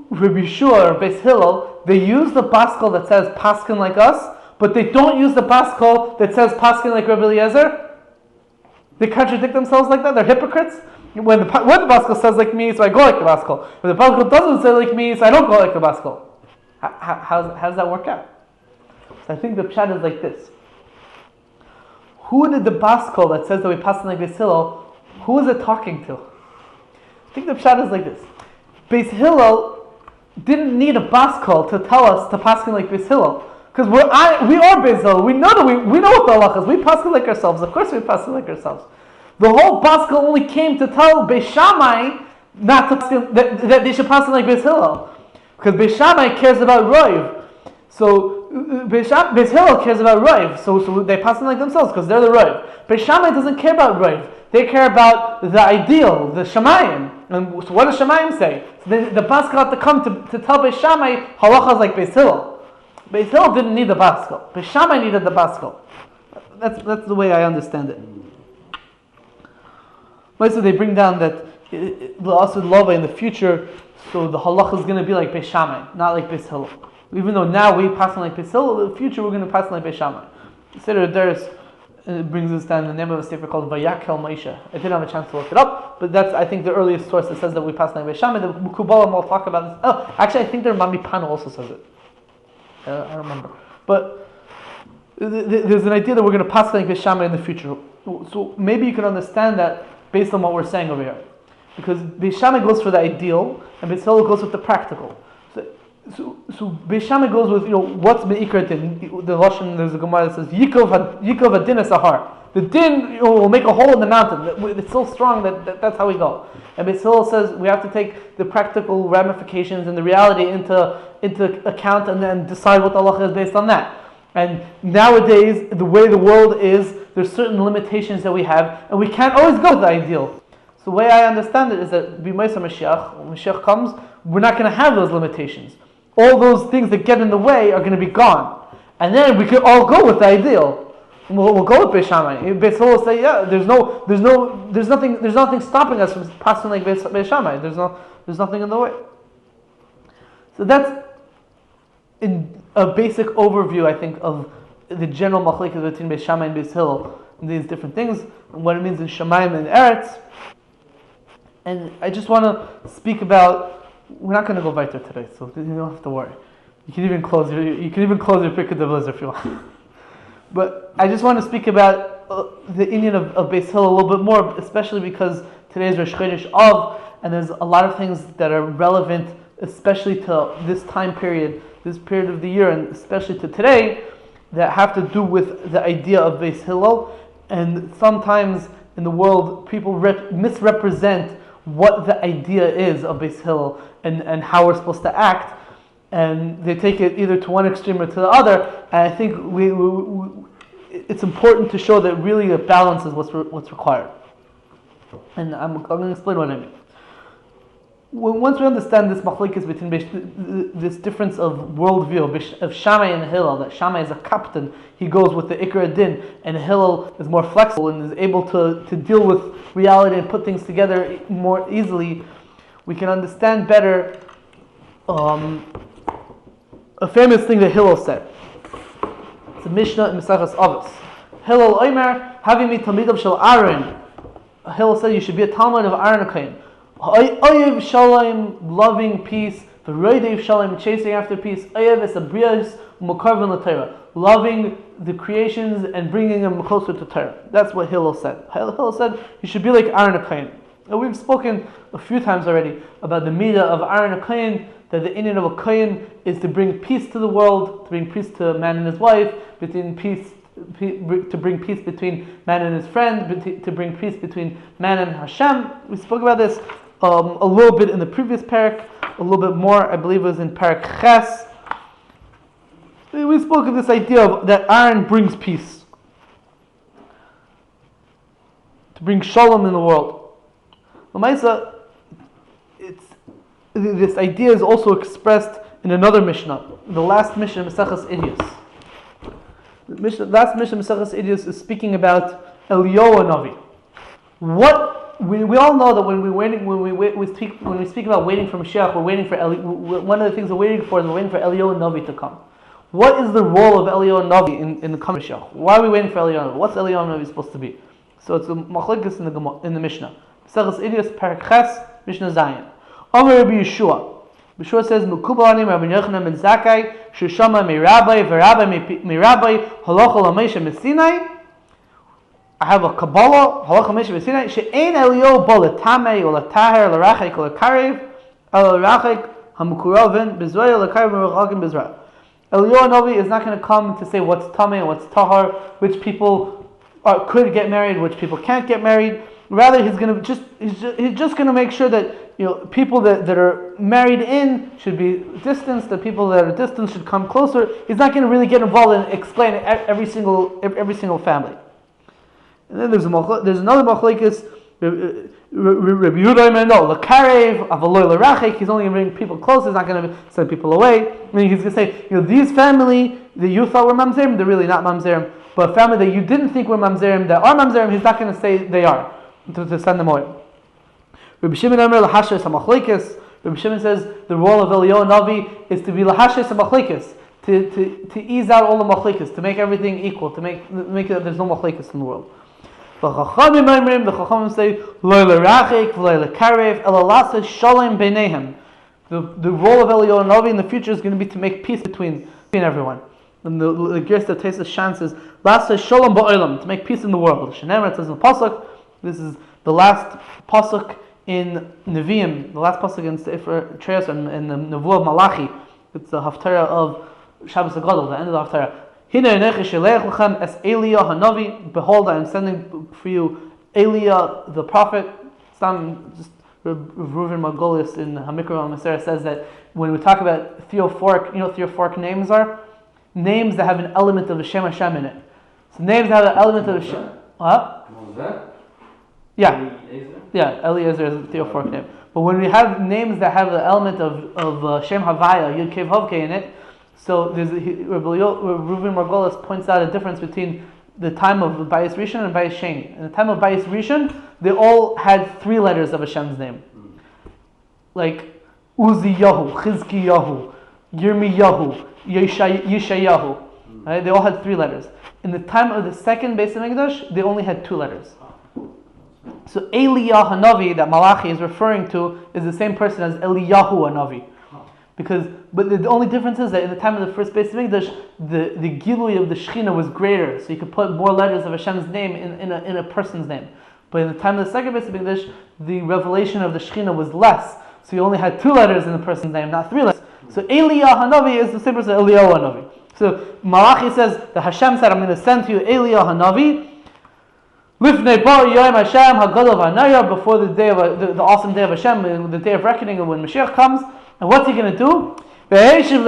Rabbi Shua or Beis Hillel, they use the Baskal that says pasken like us, but they don't use the Baskal that says pasken like Rabbi Eliezer. They contradict themselves like that. They're hypocrites. When the Baskal says like me, so I go like the Baskal. When the Baskal doesn't say like me, so I don't go like the Baskal. How does that work out? So I think the pshat is like this. Who did the Baskal that says that we pasken like Beis Hillel, who is it talking to? I think the pshat is like this. Beis Hillel didn't need a baskal to tell us to pasken like Beis Hillel, because we are Beis Hillel. We know what the halach is. We pasken like ourselves. Of course, we pasken like ourselves. The whole baskal only came to tell Beis Shammai not to pasken, that they should pasken like Beis Hillel, because Beis Shammai cares about roiv. So Beis Hillel cares about roiv. So they pasken like themselves because they're the roiv. Beis Shammai doesn't care about roiv. They care about the ideal, the Shamayim. And so what does Shamayim say? So the Baskal had to come to tell Beis Shammai halacha is like Beis Hillel. Beis Hillel didn't need the Baskal. Beis Shammai needed the Baskal. That's the way I understand it. So they bring down that also lova in the future, so the halacha is going to be like Beis Shammai, not like Beis Hillel. Even though now we pass like Beis Hillel, in the future we're going to pass like Beis Shammai. Consider there's. It brings us down the name of a sefer called Vayakel Moshe. I didn't have a chance to look it up, but that's, I think, the earliest source that says that we pass like Beis Shammai. The Kubalim will talk about this. Oh, actually, I think their Mami Pano also says it. I don't remember. But there's an idea that we're going to pass like Beis Shammai in the future. So maybe you can understand that based on what we're saying over here. Because Beis Shammai goes for the ideal, and Beis Hillel goes with the practical. So Beis Shammai goes with, what's me'ikar din? The Lashon, there's a Gemara that says, Yikov adin es ahar. The din will make a hole in the mountain. It's so strong that's how we go. And Beis Hillel says we have to take the practical ramifications and the reality into account and then decide what the halacha is based on that. And nowadays, the way the world is, there's certain limitations that we have, and we can't always go to the ideal. So the way I understand it is that b'moisa Mashiach, when Mashiach comes, we're not going to have those limitations. All those things that get in the way are going to be gone, and then we can all go with the ideal. We'll go with Beis Shammai. Beis Hillel will say, yeah, there's nothing stopping us from passing like Beis Shammai. There's nothing in the way. So that's in a basic overview, I think, of the general machlekes between Beis Shammai and Beis Hillel and these different things and what it means in Shamayim and Eretz. And I just want to speak about. We're not going to go weiter today, so you don't have to worry. You can even close your Pirkei Avos if you want. But I just want to speak about the Indian of Beis Hillel a little bit more, especially because today is Rosh Chodesh Av, and there's a lot of things that are relevant, especially to this time period, this period of the year, and especially to today, that have to do with the idea of Beis Hillel. And sometimes in the world, people misrepresent what the idea is of Beis Hillel and how we're supposed to act, and they take it either to one extreme or to the other. And I think it's important to show that really a balance is what's required. And I'm going to explain what I mean. Once we understand this machlokes between this difference of worldview of Shammai and Hillel, that Shammai is a captain, he goes with the Ikar Din, and Hillel is more flexible and is able to deal with reality and put things together more easily, we can understand better a famous thing that Hillel said. It's a Mishnah in Maseches Avos. Hillel Omer, having me Talmidav Shel Aharon. Hillel said you should be a Talmud of Aharon HaKohen. Oyev Shalom, loving peace. V'roidev Shalom, chasing after peace. Oyev es abrias u'makarven l'Torah, loving the creations and bringing them closer to Torah. That's what Hillel said. Hillel said you should be like Aharon HaKohen. And we've spoken a few times already about the midah of Aharon HaKohen, that the Indian of a Kohen is to bring peace to the world, to bring peace to man and his wife, to bring peace between man and his friend, to bring peace between man and Hashem. We spoke about this a little bit in the previous parak, a little bit more, I believe it was in parak Ches. We spoke of this idea of that Aaron brings peace, to bring shalom in the world. L'maisa, this idea is also expressed in another Mishnah, the last Mishnah, Maseches Idealists. The last Mishnah, Maseches Idealists, is speaking about Eliyahu Navi. What we all know that when we speak about waiting for Mashiach, we're waiting for one of the things we're waiting for is we're waiting for Eliyahu Navi to come. What is the role of Eliyahu Navi in the coming Mashiach? Why are we waiting for Eliyahu Navi? What's Eliyahu Navi supposed to be? So it's a machlokes in the Mishnah. Maseches Idealists, parak Ches, Mishnah Zayin. Omer Rabbi Yeshua. Yeshua says, "Mekubal anim Rabbi Yochanan ben Zakkai, sheshama mirabbai v'rabbai mirabbai halacha l'meisha mesinai." I have a Kabbalah halacha l'meisha mesinai she'ein Eliyahu bo l'tamei or l'taher l'rachik or l'karev el l'rachik hamukuraven b'zraya l'karev l'rachik b'zraya. Eliyahu Navi is not going to come to say what's tamei and what's tahar, which people could get married, which people can't get married. Rather, he's just going to make sure that people that are married in should be distanced. The people that are distant should come closer. He's not going to really get involved and explain every single family. And then there's another machlokes. Rabbi Yehuda no l'karev avaloy l'rachik. He's only going to bring people close. He's not going to send people away. I mean, he's going to say, these family that you thought were mamzerim, they're really not mamzerim. But a family that you didn't think were mamzerim, that are mamzerim, he's not going to say they are, to send them away. Rabbi Shimon Omer lahashes hamachlokes. Rabbi Shimon says the role of Eliyahu Navi is to be lahashes hamachlokes, to ease out all the machlokes, to make everything equal, to make it that there's no machlokes in the world. The Chachamim say lo l'rachik v'lo l'karev ela la'aseh shalom beinehem. The role of Eliyahu Navi in the future is going to be to make peace between everyone. And the Gersa Tesis Shan says la'aseh shalom ba'olam, to make peace in the world. Shenemar says in the pasuk. This is the last pasuk in Nevi'im, the last pasuk in Sefer Treos and the Nevuah of Malachi. It's the Haftarah of Shabbos HaGadol, the end of the Haftarah. Hine enechi sheleich lechem es Eliyahu Hanavi. Behold, I am sending for you Eliyahu the prophet. Just Reuven Margolis in Hamikra Masera says that when we talk about theophoric, theophoric names are names that have an element of a Shem Hashem in it. So names that have an element of a Shem. What was that? Yeah, Eliezer is a theophoric name. But when we have names that have the element of Shem Havaya, Yud Kev Hovke in it, so Reuven Margolis points out a difference between the time of Bayis Rishon and Bayis Sheni. In the time of Bayis Rishon, they all had 3 letters of Hashem's name. Like Uziyahu, Chizkiyahu, Yirmiyahu, Yeshayahu. Right? They all had 3 letters. In the time of the second Beis Hamikdash, they only had 2 letters. So Eliyahu Hanavi that Malachi is referring to is the same person as Eliyahu Hanavi. But the only difference is that in the time of the first Beis Hamikdash, the Gilui of the Shechina was greater, so you could put more letters of Hashem's name in a person's name. But in the time of the second Beis Hamikdash, the revelation of the Shechina was less, so you only had 2 letters in the person's name, not 3 letters. So Eliyahu Hanavi is the same person as Eliyahu Hanavi. So Malachi says that Hashem said, I'm going to send to you Eliyahu Hanavi, Lifnei Bar Yom Hashem Hagadol V'Hanaya, before the day of the awesome day of Hashem, the day of reckoning, and when Mashiach comes. And what's he going to do? And he's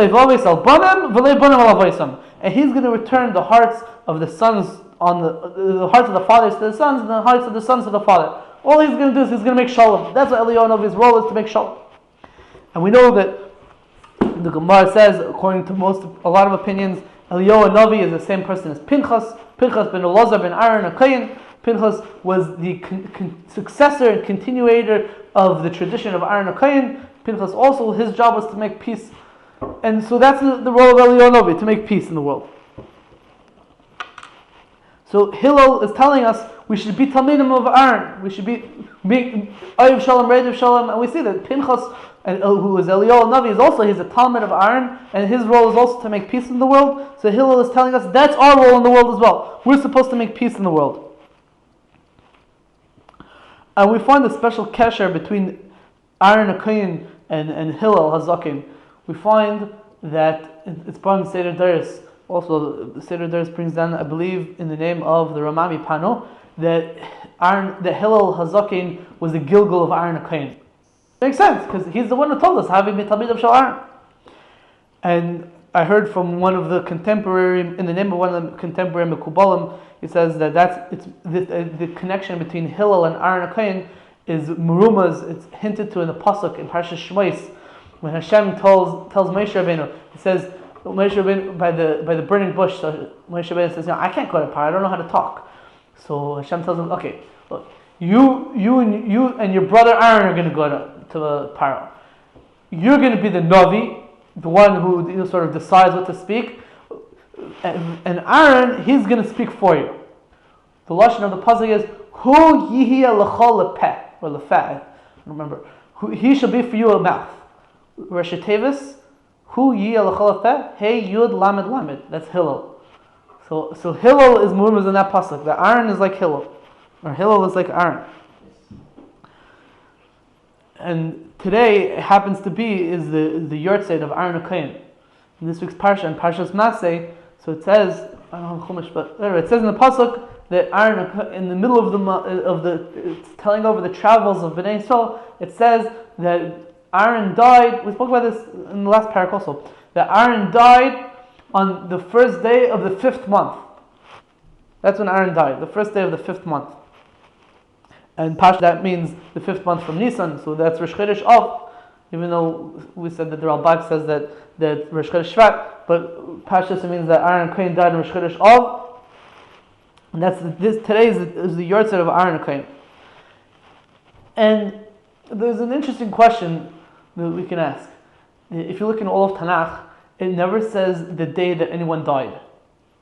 going to return the hearts of the sons on the hearts of the fathers to the sons, and the hearts of the sons to the father. All he's going to do is he's going to make shalom. That's what Eliyahu Hanavi's role is, to make shalom. And we know that the Gemara says, according to a lot of opinions, Eliyahu Hanavi is the same person as Pinchas. Pinchas ben Elazar ben Aharon HaKohen. Pinchas was the successor and continuator of the tradition of Aharon HaKohen. Pinchas also, his job was to make peace. And so that's the role of Eliyahu Hanavi, to make peace in the world. So Hillel is telling us we should be Talmidim of Aharon. We should be Oyev Shalom, Reidev Shalom. And we see that Pinchas, who is Eliyahu Hanavi, is also, he's a Talmid of Aharon, and his role is also to make peace in the world. So Hillel is telling us that's our role in the world as well. We're supposed to make peace in the world. And we find a special kesher between Aharon HaKohen and Hillel HaZaken. We find that it's brought in Seder Dores. Also, the Seder Dores brings down, I believe, in the name of the Ramami Pano, that Hillel HaZaken was the Gilgal of Aharon HaKohen. Makes sense, because he's the one who told us, Havi mitalmid of Shal Aharon. And I heard from one of the contemporary, in the name of one of the contemporary Mekubalim, he says that the connection between Hillel and Aharon HaKohen is Merumas. It's hinted to in the pasuk in Parshas Shmos, when Hashem tells Moshe Rabbeinu. He says Moshe Rabbeinu by the burning bush. So Moshe Rabbeinu says, I can't go to Paro. I don't know how to talk. So Hashem tells him, okay, look, you and your brother Aaron are going to go to Paro. You're going to be the Navi, the one who sort of decides what to speak. And Aaron, he's going to speak for you. The lashon of the pasuk is Hu yihya l'chol lepeh or lefeh. I don't remember. He shall be for you a mouth. Rashi Tevis, Hu yihya l'chol lepeh. Hey yud lamed lamed. That's Hillel. So Hillel is mu'maz in that pasuk. That Aaron is like Hillel, or Hillel is like Aaron. And today it happens to be is the yahrzeit of Aharon HaKohen. In this week's parsha, in Parshas Maseh, so it says, I don't know Chumash, but it says in the pasuk that Aharon, in the middle of it's telling over the travels of Bnei Yisrael, it says that Aaron died. We spoke about this in the last parak also. That Aaron died on the first day of the 5th month. That's when Aaron died, the first day of the 5th month. And Pash, that means the 5th month from Nisan, so that's Rosh Chodesh Av. Even though we said that the Ralbag says that Rosh Chodesh Shvat, but Pashas means that Aharon HaKohen died in Rosh Chodesh Av, and today is the yahrzeit of Aharon HaKohen. And there's an interesting question that we can ask. If you look in all of Tanakh, it never says the day that anyone died.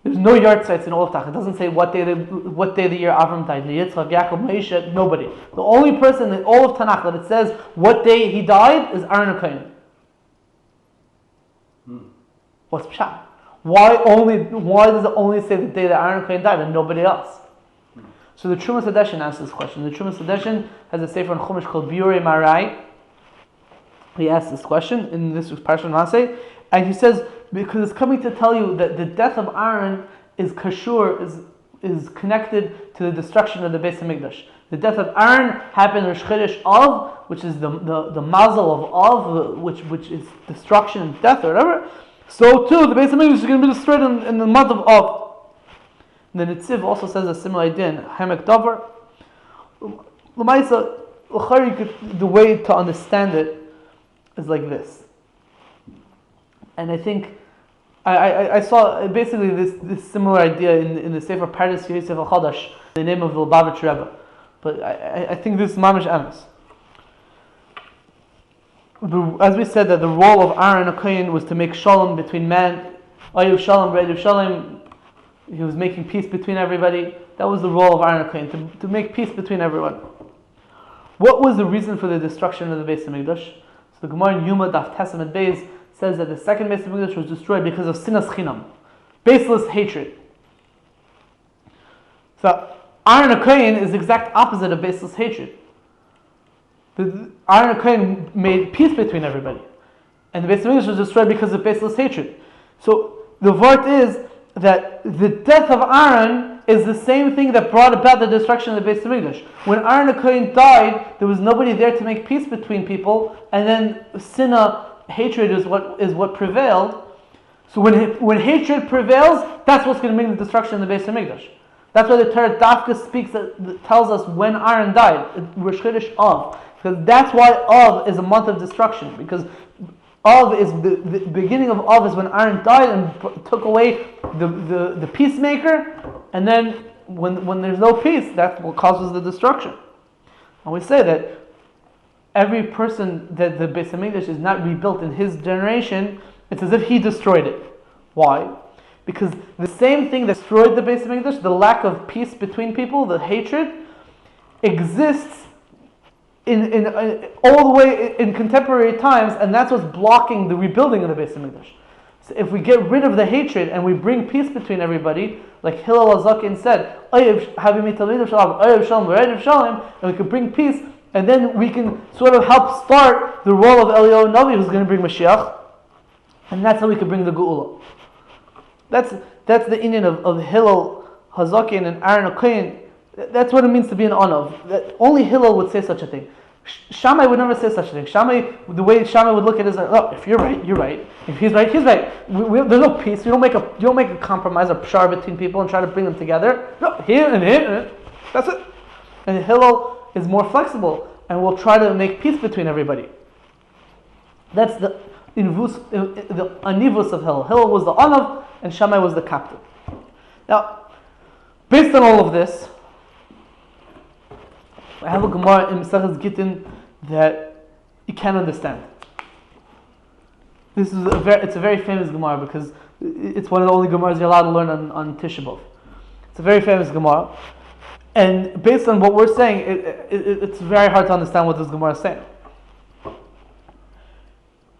There's no yahrzeits in all of Tanakh. It doesn't say what day the year Avram died. Yitzchak, Yaakov, Moshe, nobody. The only person in all of Tanakh that it says what day he died is Aharon HaKohen. What's pshat? Why does it only say the day that Aharon HaKohen died and nobody else? So the Trumas Hadeshin asks this question. The Trumas Hadeshin has a sefer in Chumash called Biurei Marai. He asks this question in this week's Parshat Maseh, and he says, because it's coming to tell you that the death of Aaron is kashur, is connected to the destruction of the Beis Hamikdash. The death of Aaron happened in Rosh Chodesh Av, which is the mazel of Av, which is destruction and death or whatever. So too, the Beis Hamikdash is going to be destroyed in the month of Av. The Netziv also says a similar idea in Hamek Davar. L'maisa, the way to understand it is like this. And I think I saw basically this similar idea in the Sefer Pardes Yosef HaChadash, the name of the Lubavitch Rebbe. But I think this is mamish emes. As we said, that the role of Aharon HaKohen was to make shalom between man, Oyev Shalom, Reidev Shalom. He was making peace between everybody. That was the role of Aharon HaKohen, to make peace between everyone. What was the reason for the destruction of the Beis Hamikdash? So the Gemara in Yuma Daf Tesam at Beis says that the second Beis Hamikdash was destroyed because of sinas chinam, baseless hatred. So Aharon HaKohen is the exact opposite of baseless hatred. Aharon HaKohen made peace between everybody, and the Beis Hamikdash was destroyed because of baseless hatred. So the vart is that the death of Aharon is the same thing that brought about the destruction of the Beis Hamikdash. When Aharon HaKohen died, there was nobody there to make peace between people, and then sinna, hatred is what prevailed. So when hatred prevails, that's what's going to make the destruction of the Beis Hamikdash. That's why the Torah Dafka speaks, that tells us when Aharon died, Rosh Chodesh Av, because that's why Av is a month of destruction, because Av is the beginning of Av is when Aharon died and took away the peacemaker, and then when there's no peace, that's what causes the destruction. And we say that every person that the Beis Hamikdash is not rebuilt in his generation, it's as if he destroyed it. Why? Because the same thing that destroyed the Beis Hamikdash, the lack of peace between people, the hatred, exists in all the way in contemporary times, and that's what's blocking the rebuilding of the Beis Hamikdash. So if we get rid of the hatred and we bring peace between everybody, like Hillel HaZaken said, and we can bring peace, and then we can sort of help start the role of Eliyahu Navi, who's going to bring Mashiach, and that's how we can bring the Geula. That's the inyan of Hillel HaZaken and Aharon HaKohen. That's what it means to be an Anav. That only Hillel would say such a thing. Shammai would never say such a thing. The way Shammai would look at it is like, oh, if you're right, you're right. If he's right, he's right. There's no peace. You don't make a compromise or pshar between people and try to bring them together. No, here and here. That's it. And Hillel is more flexible and will try to make peace between everybody. That's the anivus of Hillel. Hillel was the Anav and Shammai was the captain. Now, based on all of this, I have a Gemara in Maseches Gittin that you can't understand. It's a very famous Gemara because it's one of the only Gemaras you're allowed to learn on Tisha B'Av. It's a very famous Gemara, and based on what we're saying, it's very hard to understand what this Gemara is saying.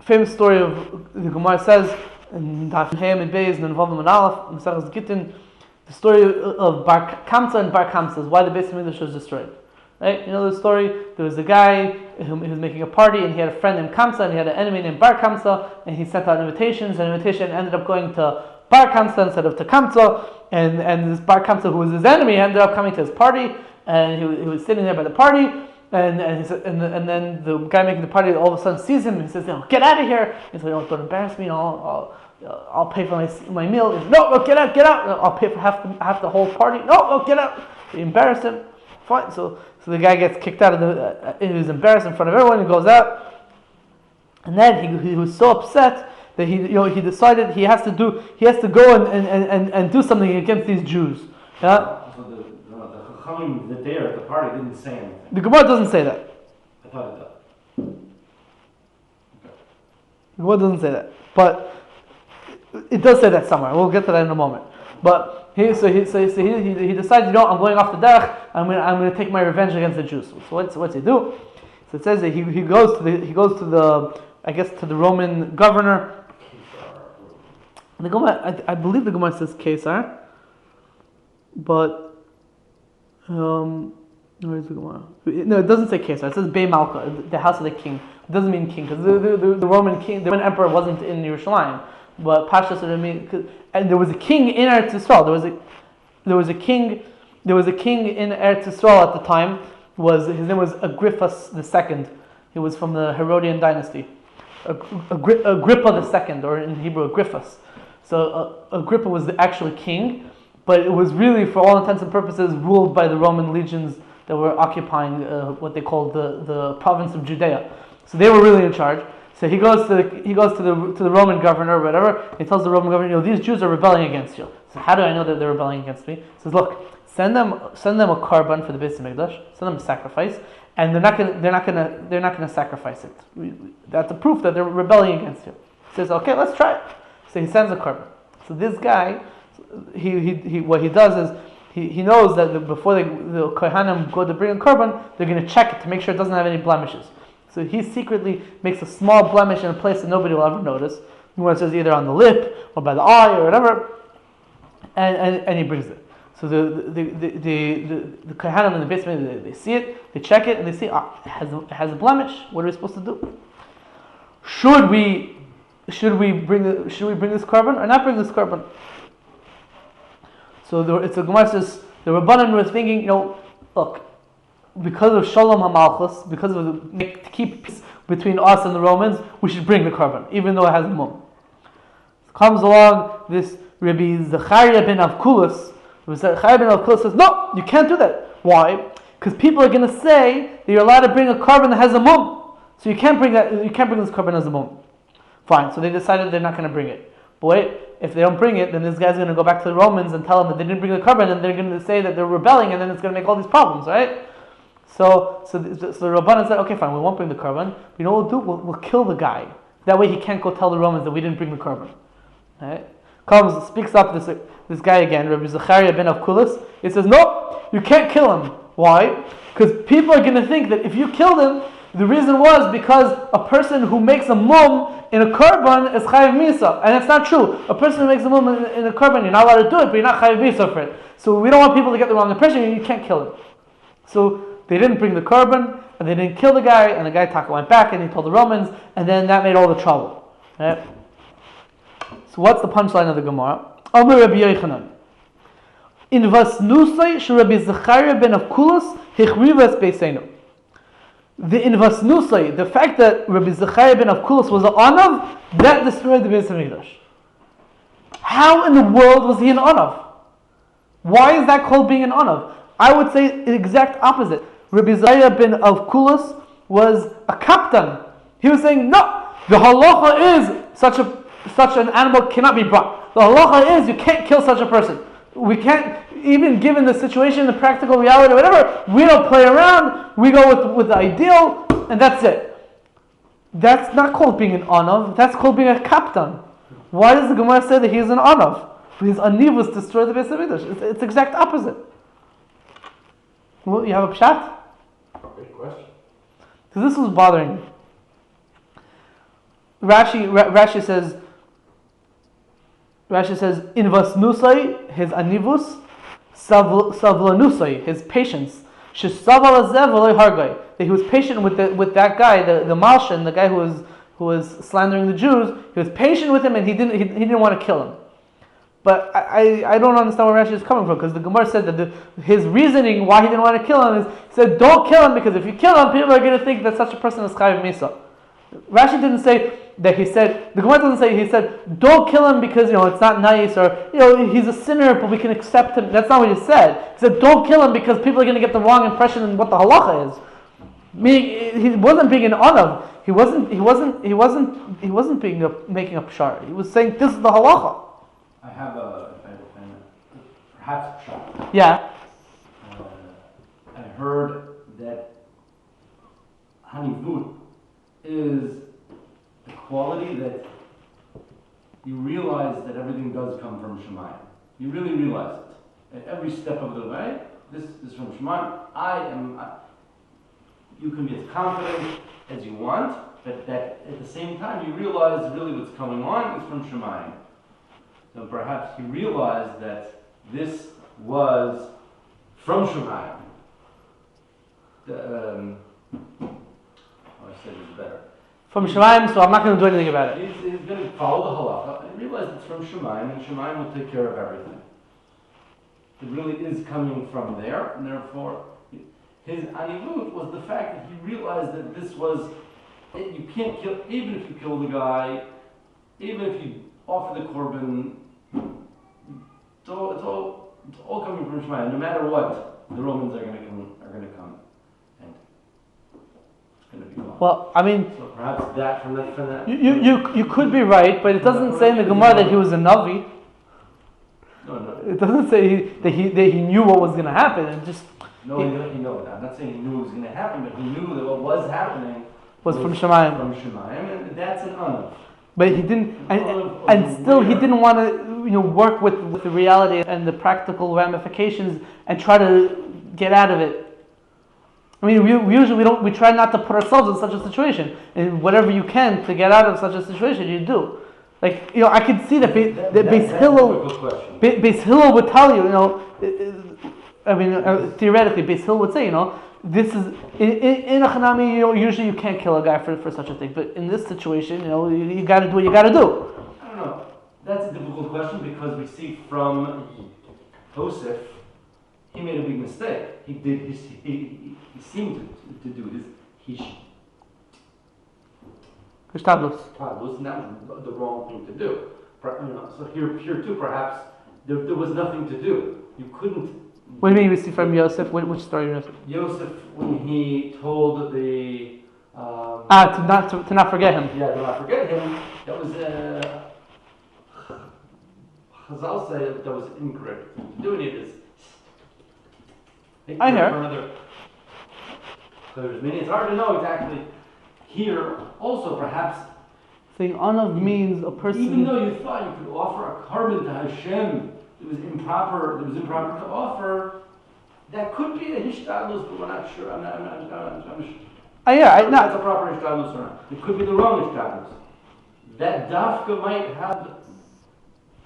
Famous story of the Gemara says in Daf Hayim and Beis and Vav and Aleph, Maseches Gittin, the story of Bar Kamtza and Bar Kamtza is why the Beis Hamikdash was destroyed. Right? You know the story? There was a guy who was making a party, and he had a friend named Kamtza, and he had an enemy named Bar Kamtza, and he sent out invitations, and the invitation ended up going to Bar Kamtza instead of to Kamtza, and this Bar Kamtza, who was his enemy, ended up coming to his party, and he was sitting there by the party, and then the guy making the party all of a sudden sees him, and he says, get out of here. He says, don't embarrass me, I'll pay for my meal. He says, no, get out, I'll pay for half the whole party. No, get out. He embarrassed him. Fine, so the guy gets kicked out of he was embarrassed in front of everyone. He goes out, and then he was so upset that he decided he has to go and do something against these Jews. Yeah. So the Chachamim that there at the party didn't say anything. The Gemara doesn't say that. I thought it did. Okay. The Gemara doesn't say that, but it does say that somewhere. We'll get to that in a moment. But he decides, I'm going off the derech. I'm going to take my revenge against the Jews. So what's he do? So it says that he goes to the Roman governor. The Gemara, I believe the Gemara says Caesar, but where is the Gemara? No, it doesn't say Caesar. It says Bei Malka, the house of the king. It doesn't mean king because the Roman king, the Roman emperor wasn't in Yerushalayim. But Pashas would mean, and there was a king in Eretz Yisrael. There was a king in Eretz Yisrael at the time. His name was Agrippa II. He was from the Herodian dynasty. Agrippa II, or in Hebrew Agrippus. So Agrippa was the actual king, but it was really, for all intents and purposes, ruled by the Roman legions that were occupying what they called the province of Judea. So they were really in charge. So he goes to the Roman governor or whatever. He tells the Roman governor, these Jews are rebelling against you. So how do I know that they're rebelling against me? He says, look, send them a korban for the Beis Hamikdash, send them a sacrifice, and they're not gonna sacrifice it. That's a proof that they're rebelling against you. He says, okay, let's try it. So he sends a korban. So this guy, he what he does is he knows that before the kohanim go to bring a korban, they're going to check it to make sure it doesn't have any blemishes. So he secretly makes a small blemish in a place that nobody will ever notice. When it says either on the lip or by the eye or whatever, and he brings it. So the Kohanim in the basement, they see it, they check it, and they see it has a blemish. What are we supposed to do? Should we bring this korban or not bring this korban? So it's a Gemara says the Rabbanan were thinking, look, because of Shalom HaMalchus, because of to keep peace between us and the Romans, we should bring the korban, even though it has a mum. Comes along this Rabbi Zecharia ben Avkulis. Rabbi Zecharia ben Avkulis says, no, you can't do that. Why? Because people are going to say that you're allowed to bring a korban that has a mum. So you can't bring this korban as a mum. Fine. So they decided they're not going to bring it. But wait, if they don't bring it, then this guy's going to go back to the Romans and tell them that they didn't bring the korban, and they're going to say that they're rebelling, and then it's going to make all these problems, right? So the Rabbanan said, okay, fine, we won't bring the korban. You know what we'll do? We'll kill the guy. That way he can't go tell the Romans that we didn't bring the korban. Right? Speaks up this guy again, Rabbi Zecharia ben Avkulis. He says, no, you can't kill him. Why? Because people are going to think that if you killed him, the reason was because a person who makes a mum in a korban is chayiv misa, and it's not true. A person who makes a mum in a korban, you're not allowed to do it, but you're not chayiv misa for it. So we don't want people to get the wrong impression, and you can't kill him. So they didn't bring the korban, and they didn't kill the guy, and the guy went back and he told the Romans, and then that made all the trouble. Right? So what's the punchline of the Gemara? Amar Rabbi Yochanan. In vasnusay shel Rabbi Zecharia ben Avkulis hichrivas beisenu. The invasnusay, the fact that Rabbi Zecharia ben Avkulis was an anav, that destroyed the Beis Hamikdash. How in the world was he an anav? Why is that called being an anav? I would say the exact opposite. Rabbi Zecharia ben Avkulis was a captain. He was saying, no, the halacha is such an animal cannot be brought. The halacha is you can't kill such a person. We can't, even given the situation, the practical reality, whatever, we don't play around, we go with the ideal, and that's it. That's not called being an anav, that's called being a captain. Why does the Gemara say that he's an anav? His anivus destroyed the Beis Hamikdash. It's exact opposite. Well, you have a pshat? Great question. Because this was bothering me. Rashi says, in vasnusai, his anivus, savlanusai, his patience, shesaval azev v'lo hargai, that he was patient with that guy, the Malshan, the guy who was slandering the Jews. He was patient with him, and he didn't want to kill him. But I don't understand where Rashi is coming from, because the Gemara said that his reasoning why he didn't want to kill him is, he said, don't kill him, because if you kill him, people are going to think that such a person is chayiv misa. Rashi didn't say that. The Gemara doesn't say, he said, don't kill him because, it's not nice, or, he's a sinner, but we can accept him. That's not what he said. He said, don't kill him because people are going to get the wrong impression in what the halacha is. Meaning, he wasn't being an anav. He wasn't making a pshar. He was saying, this is the halacha. I have perhaps a shot. Yeah. I heard that hanivut is the quality that you realize that everything does come from Shammai. You really realize it. At every step of the way, this is from Shammai. You can be as confident as you want, but that at the same time you realize really what's going on is from Shammai. So perhaps he realized that this was from Shammai. I said it's better. From Shemaim, so I'm not going to do anything about it. He's going to follow the halacha and realize it's from Shemaim, and Shemaim will take care of everything. It really is coming from there, and therefore his anivut was the fact that he realized that this was, you can't kill, even if you kill the guy, even if you offer the korban, it's all coming from Shemaim. No matter what, the Romans are going to come, and it's going to be gone. Well, I mean, so perhaps that from that. You could be right, but it doesn't say in the Gemara that he was a navi. No. It doesn't say that he knew what was going to happen. It just he knew that. I'm not saying he knew it was going to happen, but he knew that what was happening was from Shemaim. From Shemaim, and that's an anav. But he didn't, and still he didn't want to, work with the reality and the practical ramifications and try to get out of it. I mean, we usually we try not to put ourselves in such a situation, and whatever you can to get out of such a situation, you do. Like, I could see that Beis Hillel would tell you, theoretically, Beis Hillel would say, this is in a chanami. Usually you can't kill a guy for such a thing, but in this situation, you got to do what you got to do. I don't know. That's a difficult question because we see from Joseph, he made a big mistake. He seemed to do his Hishtadlus. and that was the wrong thing to do. So here too, perhaps there was nothing to do. You couldn't. What do you mean we see from Yosef? Which story Yosef? Yosef, when he told the to not forget him. Yeah, to not forget him. That was Chazal say that was incorrect. Doing it is. I hear. So it's hard to know exactly. Here, also perhaps. Saying Anav means a person. Even though you thought you could offer a carbon to Hashem, it was improper to offer. That could be a hishtadlus, but we're not sure. I'm not sure. That's a proper hishtadlus or not. It could be the wrong hishtadlus. That dafka might have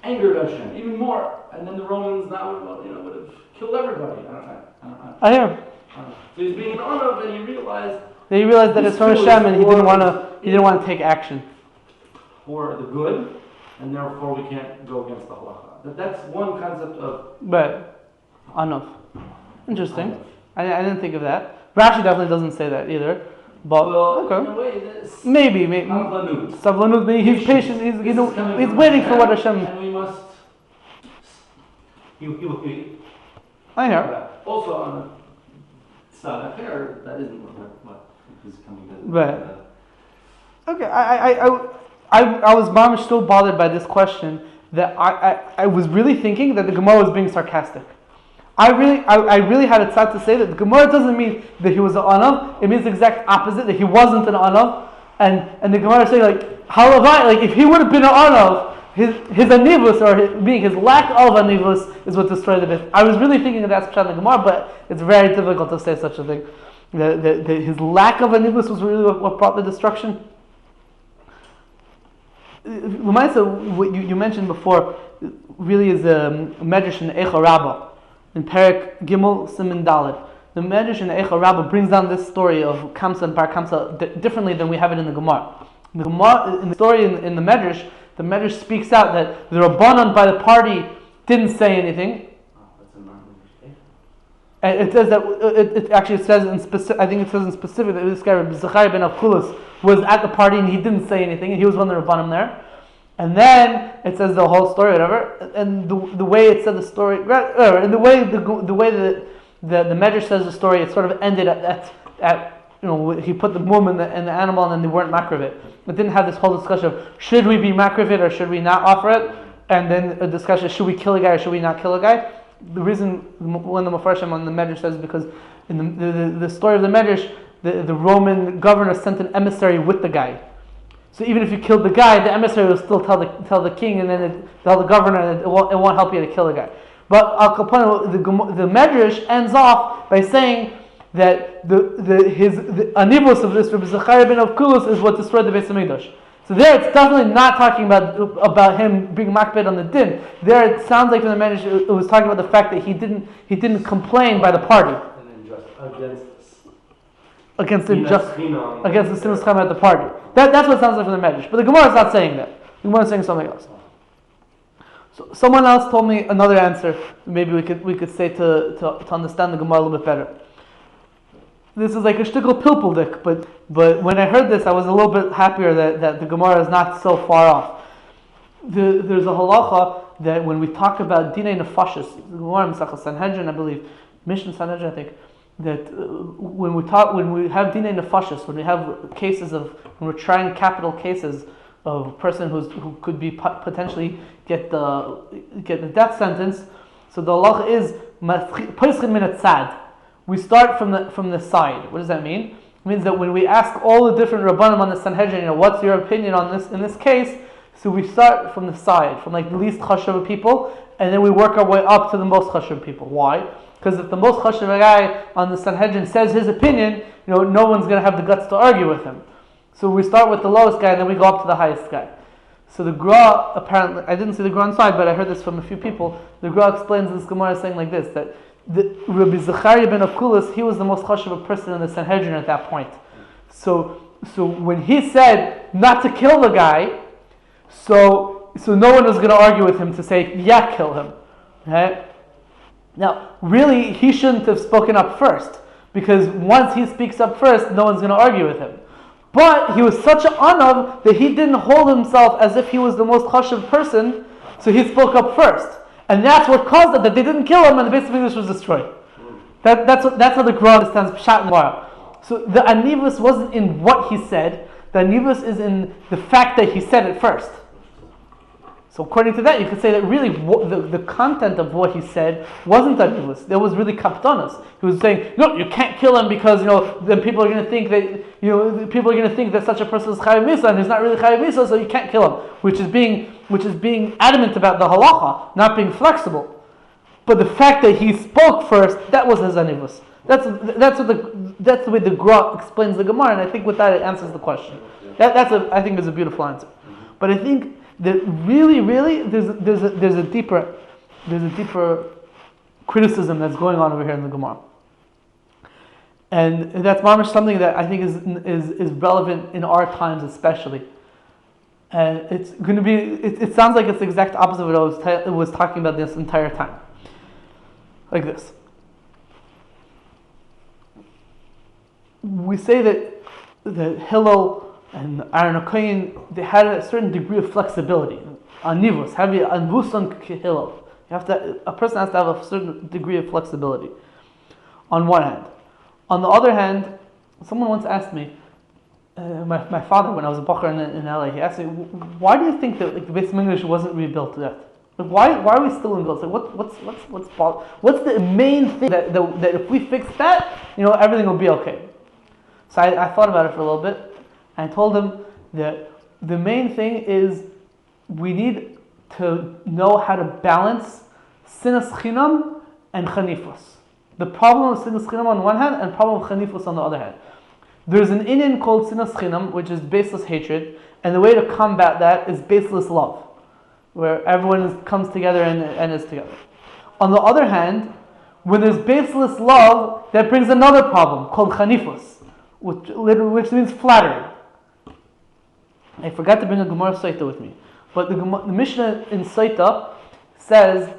angered Hashem even more, and then the Romans now would have killed everybody. I don't know. I hear. So he's being an Anav, and he realized that it's from Hashem, and he didn't want to take action for the good, and therefore we can't go against the halacha. That's one concept of. But Anav. Interesting. I didn't think of that. Rashi definitely doesn't say that either. But okay. In a way, maybe. Savlanut. Maybe he's patient. He's waiting for what Hashem. And we must. I hear. Also on a side affair, that isn't what is coming to. Right. Okay. I was mamish still bothered by this question. That I was really thinking that the Gemara was being sarcastic. I really had a tzad to say that the Gemara doesn't mean that he was an anav. It means the exact opposite, that he wasn't an anav. And the Gemara is saying if he would have been an anav, his anivus, or his lack of anivus, is what destroyed the bit. I was really thinking that that's pshat in the Gemara, but it's very difficult to say such a thing. That his lack of anivus was really what brought the destruction. What you mentioned before really is a medrash in Eicha Rabbah. In Perek Gimel Siman Dalet, the Medrash in Eicha Rabbah brings down this story of Kamtza and Bar Kamtza differently than we have it in the Gemara. The Gemara, in the story in the Medrash speaks out that the Rabbanon by the party didn't say anything. And it says that it actually says in specific. I think it says in specific that this guy Rabbi Zecharia ben Avkulis was at the party and he didn't say anything, and he was one of the Rabbanim there. And then it says the whole story, whatever. And the way it said the story, and the way the Medrash says the story, it sort of ended at he put the woman and the animal, and then they weren't makravit. It didn't have this whole discussion of should we be makravit or should we not offer it, and then a discussion should we kill a guy or should we not kill a guy. The reason one of the Mefarshim on the Medrash says because in the story of the Medrash, the Roman governor sent an emissary with the guy. So even if you killed the guy, the emissary will still tell the king, and then tell the governor, and it won't help you to kill the guy. But Al Kaplan, the Medrash ends off by saying that the anivus of this Rabbi Zecharia ben Avkulis is what destroyed the Beis Hamikdash. So there, it's definitely not talking about him being makbid on the din. There, it sounds like from the Medrash, it was talking about the fact that he didn't complain by the party. Against the sinus chama at the party. That's what it sounds like from the Medrash. But the Gemara is not saying that. The Gemara is saying something else. So someone else told me another answer. Maybe we could say to understand the Gemara a little bit better. This is like a shtickle pilpuldik, but when I heard this, I was a little bit happier that the Gemara is not so far off. There's a halacha that when we talk about dinei nefashis, the Gemara in Masechah Sanhedrin, I believe, Mishnah Sanhedrin, I think, that when we have dinei nefashis, when we have cases when we're trying capital cases of a person who could be potentially get the death sentence, so the halacha is pasken min hatzad. We start from the side. What does that mean? It means that when we ask all the different rabbanim on the Sanhedrin, what's your opinion on this in this case? So we start from the side, from like the least chashuv people, and then we work our way up to the most chashuv people. Why? Because if the most chashuv guy on the Sanhedrin says his opinion, no one's going to have the guts to argue with him. So we start with the lowest guy, and then we go up to the highest guy. So the Gra, apparently, I didn't see the Gra inside, but I heard this from a few people. The Gra explains this Gemara saying like this, that Rabbi Zecharia ben Avkulis, he was the most chashuv person in the Sanhedrin at that point. So when he said not to kill the guy, so no one was going to argue with him to say, yeah, kill him. Right? Now, really, he shouldn't have spoken up first, because once he speaks up first, no one's going to argue with him. But he was such an anav that he didn't hold himself as if he was the most chashuv person, so he spoke up first. And that's what caused it, that they didn't kill him and the Beis Hamikdash was destroyed. That's how the Gra understands Pshat and Gemara. So the anivus wasn't in what he said, the anivus is in the fact that he said it first. So according to that, you could say that really the content of what he said wasn't anivus. There was really kaptonos. He was saying, no, you can't kill him because then people are going to think that such a person is chayav misa and he's not really chayav misa, so you can't kill him. Which is being adamant about the halacha, not being flexible. But the fact that he spoke first, that was his anivus. That's the way the Gra explains the Gemara, and I think with that it answers the question. I think is a beautiful answer. But I think that really, there's a deeper criticism that's going on over here in the Gemara, and that's mamish something that I think is relevant in our times especially. And it's going to be. It sounds like it's the exact opposite of what I was talking about this entire time. Like this. We say that Hillel and Aharon HaKohen, they had a certain degree of flexibility. Anivus, have you anvuson Hillel? A person has to have a certain degree of flexibility. On one hand, on the other hand, someone once asked me, my father, when I was a bacher in LA, he asked me, why do you think that the Beis Hamikdash wasn't rebuilt yet? Why are we still in Gilus? What's the main thing that if we fix that, everything will be okay? So I thought about it for a little bit, and I told him that the main thing is we need to know how to balance sinas chinam and chanifus. The problem of sinas chinam on one hand, and problem of chanifus on the other hand. There's an inyan called sinas chinam, which is baseless hatred, and the way to combat that is baseless love, where everyone comes together and is together. On the other hand, when there's baseless love, that brings another problem called chanifus, which means flattery. I forgot to bring a Gemara Saita with me, but the Mishnah in Saita says,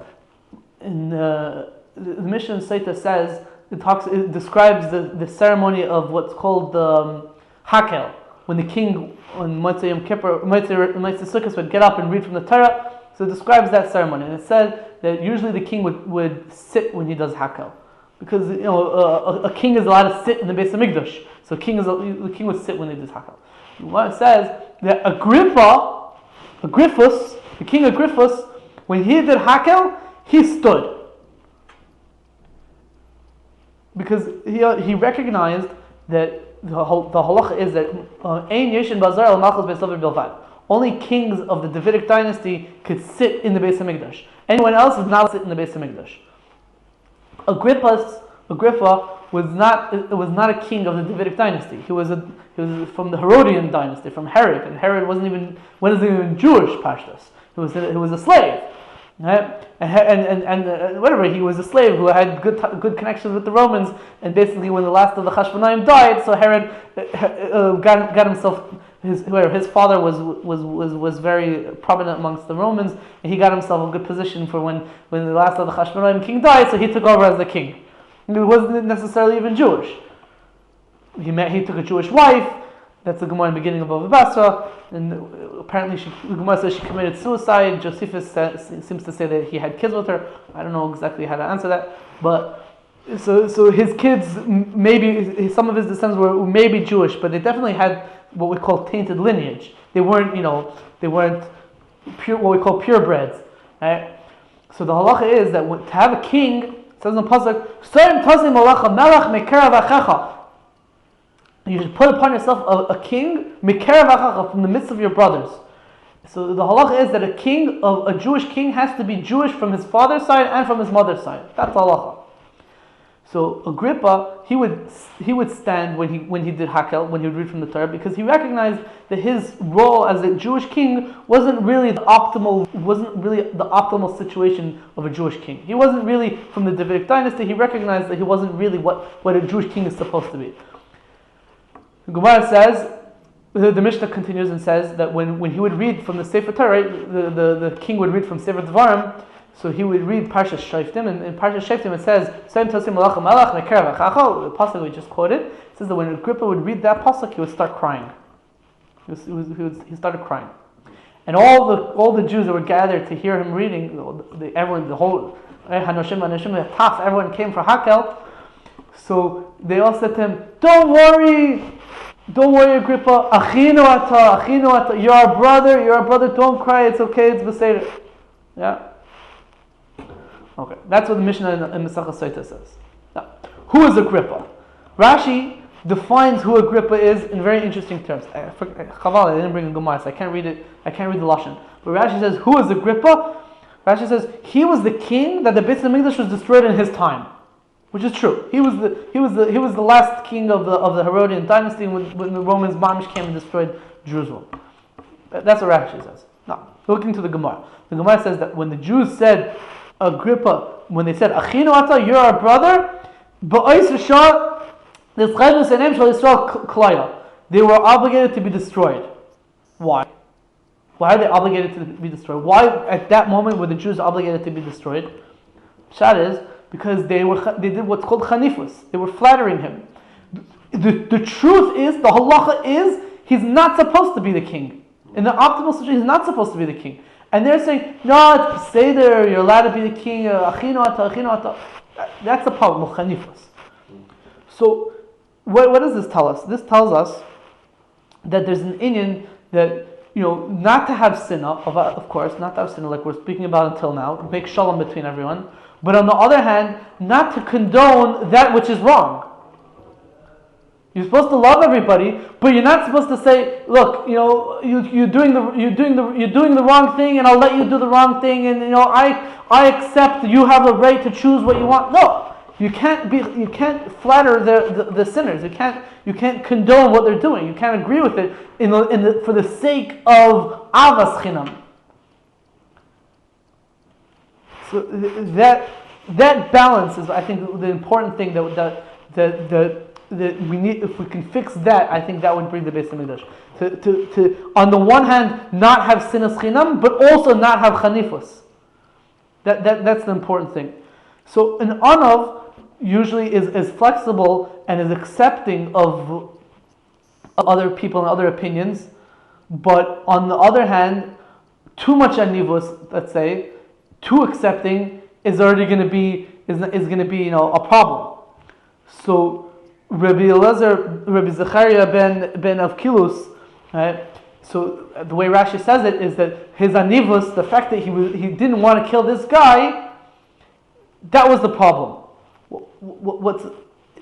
it describes the ceremony of what's called the Hakel, when the king on Motzei Yom Kippur, Motzei Sukkot would get up and read from the Torah. So it describes that ceremony, and it said that usually the king would sit when he does Hakel, because a king is allowed to sit in the Beis Hamikdash. So the king would sit when he does Hakel. What it says that the king Agrippus, when he did Hakel, he stood. Because he recognized that the halacha is that Ein Yeshin Bazar al Malchus Beis David Bilvad. Only kings of the Davidic dynasty could sit in the Beis Hamikdash. Anyone else is not sit in the Beis Hamikdash. Agrippa was not a king of the Davidic dynasty. He was from the Herodian dynasty, from Herod, and Herod wasn't even Jewish pashtus. He was a slave. Right? And whatever, he was a slave who had good connections with the Romans, and basically when the last of the Chashmonaim died, so Herod got himself, his father was very prominent amongst the Romans, and he got himself a good position for when the last of the Chashmonaim king died, so he took over as the king. He wasn't necessarily even Jewish. He took a Jewish wife. That's the Gemara in the beginning of Bava Basra, and apparently the Gemara says she committed suicide. Josephus seems to say that he had kids with her. I don't know exactly how to answer that, but so his kids, maybe some of his descendants were maybe Jewish, but they definitely had what we call tainted lineage. They weren't pure, what we call purebreds, right? So the halacha is that to have a king, it says in the pasuk, you should put upon yourself a king, mikerav achacha, from the midst of your brothers. So the halacha is that a Jewish king has to be Jewish from his father's side and from his mother's side. That's halacha. So Agrippa, he would stand when he did hakel, when he would read from the Torah, because he recognized that his role as a Jewish king wasn't really the optimal situation of a Jewish king. He wasn't really from the Davidic dynasty. He recognized that he wasn't really what a Jewish king is supposed to be. The Gemara says, the Mishnah continues and says that when he would read from the Sefer Torah, the king would read from Sefer Devarim, so he would read Parshas Shoftim, and in Parshas Shoftim it says, the pasuk we just quoted, it says that when Agrippa would read that pasuk, he would start crying. He started crying. And all the Jews that were gathered to hear him reading, everyone came for Hakel, so they all said to him, Don't worry, Agrippa, achinu ata, you're our brother, don't cry, it's okay, it's beseder. Yeah? Okay, that's what the Mishnah in Masechah Sotah says. Now, who is Agrippa? Rashi defines who Agrippa is in very interesting terms. Chaval, I didn't bring a Gemara, so I can't read it. I can't read the Lashon. But Rashi says, who is Agrippa? Rashi says he was the king that the Beis Hamikdash was destroyed in his time, which is true. He was the last king of the Herodian dynasty when the Romans mamish came and destroyed Jerusalem. That's what Rashi says. Now, looking to the Gemara. The Gemara says that when the Jews said Agrippa, when they said achinu ata, you're our brother, they were obligated to be destroyed. Why? Why are they obligated to be destroyed? Why at that moment were the Jews obligated to be destroyed? Shad is because they did what's called chanifus. They were flattering him. The truth is, the halacha is, he's not supposed to be the king. In the optimal situation, he's not supposed to be the king. And they're saying, no, it's Seder, you're allowed to be the king, achinu ata. That's the problem, chanifus. So, what does this tell us? This tells us that there's an inyan that, not to have sinna, of course, not to have sinna like we're speaking about until now, make shalom between everyone, but on the other hand, not to condone that which is wrong. You're supposed to love everybody, but you're not supposed to say, "Look, you're doing the wrong thing, and I'll let you do the wrong thing, and I accept you have a right to choose what you want." No, you can't flatter the sinners. You can't condone what they're doing. You can't agree with it for the sake of avas chinam. So that balance is, I think, the important thing that we need. If we can fix that, I think that would bring the Beis Hamikdash. To on the one hand not have sinas chinam, but also not have chanifus. That's the important thing. So an anav usually is flexible and is accepting of other people and other opinions, but on the other hand, too much anivus, let's say, too accepting is already going to be a problem. So Rabbi Zecharia ben Avkulis, right? So the way Rashi says it is that his anivus, the fact that he didn't want to kill this guy, that was the problem.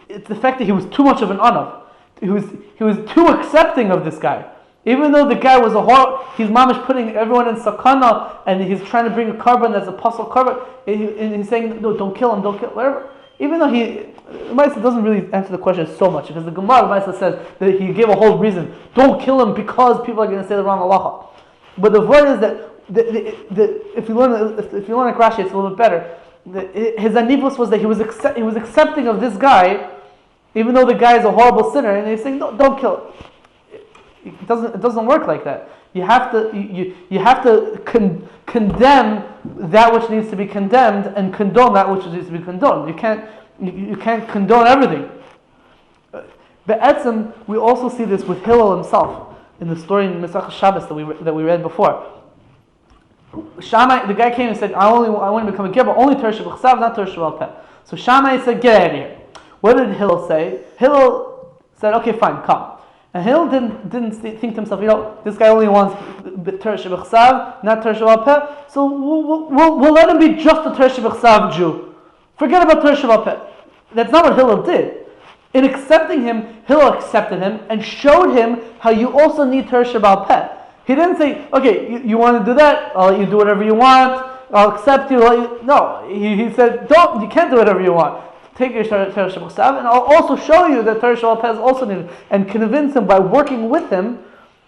It's the fact that he was too much of an anav. He was too accepting of this guy. Even though the guy was he's mamish putting everyone in sakana, and he's trying to bring a carbon that's a apostle carbon, and he's saying, no, don't kill him, whatever. Even though the Maisa doesn't really answer the question so much, because the Gemara Maisa says that he gave a whole reason, don't kill him because people are going to say the wrong halacha. But the word is that if you learn like Rashi, it's a little bit better. His anivus was that he was accepting of this guy, even though the guy is a horrible sinner, and he's saying, no, don't kill him. It doesn't work like that. You have to condemn that which needs to be condemned and condone that which needs to be condoned. You can't condone everything. But etzem, we also see this with Hillel himself in the story in Masechah Shabbos that we read before. Shammai, the guy came and said, I want to become a Gibber, only Torah Shebechsav, not Torah Shebal Peh. So Shammai said, get out of here. What did Hillel say? Hillel said, okay, fine, come. And Hillel didn't think to himself, this guy only wants Torah Shebechsav, not Torah Shebal Peh, so we'll let him be just a Torah Shebechsav Jew. Forget about Torah Shebal Peh. That's not what Hillel did. In accepting him, Hillel accepted him and showed him how you also need Torah Shebal Peh. He didn't say, okay, you want to do that? I'll let you do whatever you want. I'll accept you. No, he said, you can't do whatever you want. Take your Torah Shabbat Sav, and I'll also show you that Torah Shabbat Pez also needed, and convince him by working with him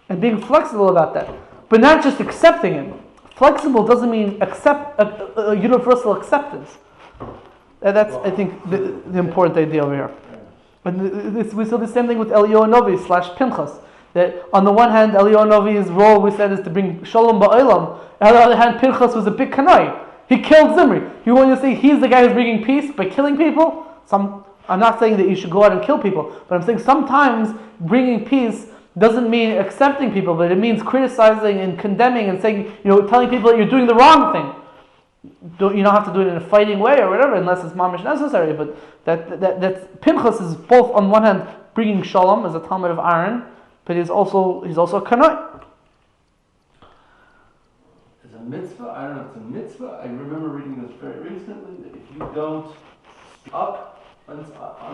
and being flexible about that. But not just accepting him. Flexible doesn't mean accept a universal acceptance. And that's, I think, the important idea over here. And we saw the same thing with Eliyahu Novi / Pinchas. That on the one hand, Eliyahu Novi's role, we said, is to bring Shalom Ba'olam. On the other hand, Pinchas was a big kanai. He killed Zimri. You want to say he's the guy who's bringing peace by killing people? I'm not saying that you should go out and kill people, but I'm saying sometimes bringing peace doesn't mean accepting people, but it means criticizing and condemning and saying, telling people that you're doing the wrong thing. You don't have to do it in a fighting way or whatever, unless it's mamish necessary. But that Pinchas is both on one hand bringing shalom as a Talmud of Aharon, but he's also a kanai. It's a mitzvah. I don't know if it's a mitzvah. I remember reading this very recently that if you don't speak up on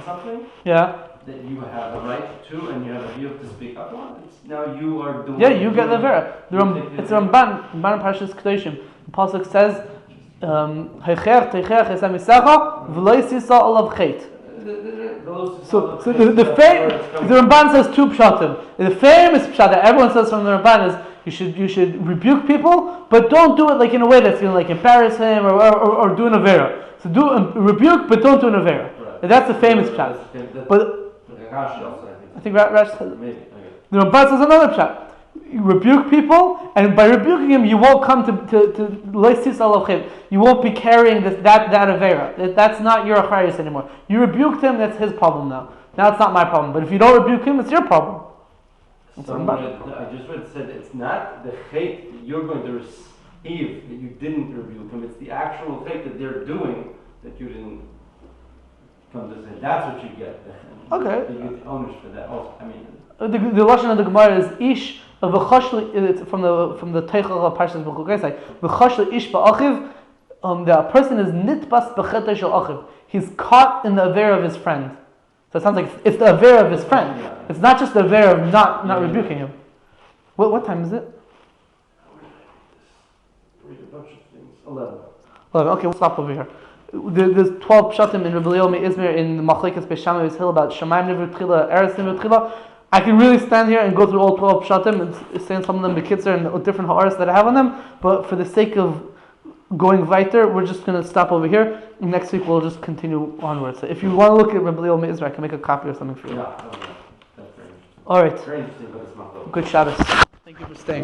something, that you have a right to, and you have a view to speak up on. Now you are doing. Yeah, you get the vera. It's Ramban Parshas Kedoshim. The pasuk says, "Heicher teicher esam misacha v'lo yisisa olav chet." So the Ramban says two pshatim. The famous pshat that everyone says from the Ramban is you should rebuke people, but don't do it like in a way that's going to like embarrass him or do an avera. So do rebuke, but don't do an avera. Right. That's the famous pshat. But I think Rash says it. Maybe. Okay. The Ramban says another pshat. You rebuke people, and by rebuking him, you won't come to leisis alavchem. You won't be carrying that avera. That's not your achrayus anymore. You rebuked him. That's his problem now. Now it's not my problem. But if you don't rebuke him, it's your problem. Someone I just read said it's not the hate that you're going to receive that you didn't rebuke him. It's the actual hate that they're doing that you didn't come to say. That's what you get. Okay. You get owners for that. Also, I mean. The lashon of the Gemara is ish of v'chashli. It's from the Teichel of Parshas B'chukosai. V'chashli ish ba'achiv. The person is nitbas b'chetay shel achiv. He's caught in the avera of his friend. So it sounds like it's the avera of his friend. Yeah. It's not just the avera of not rebuking him. What time is it? Read a bunch of things. 11. Okay, we'll stop over here. There's 12 pshatim in Rabbi Zecharia Izmir in the Machlekes Beis Shammai Beis Hillel about Shammai Nivur Eretz Nivur. I can really stand here and go through all 12 pshatim and saying some of them bekitzer and different ha'aras that I have on them, but for the sake of going weiter, we're just going to stop over here. Next week we'll just continue onwards. So if you want to look at Rabbi Zecharia Izmir, I can make a copy or something for you. Yeah, okay. That's very interesting. All right. Very interesting, but it's not Good Shabbos. Thank you for staying.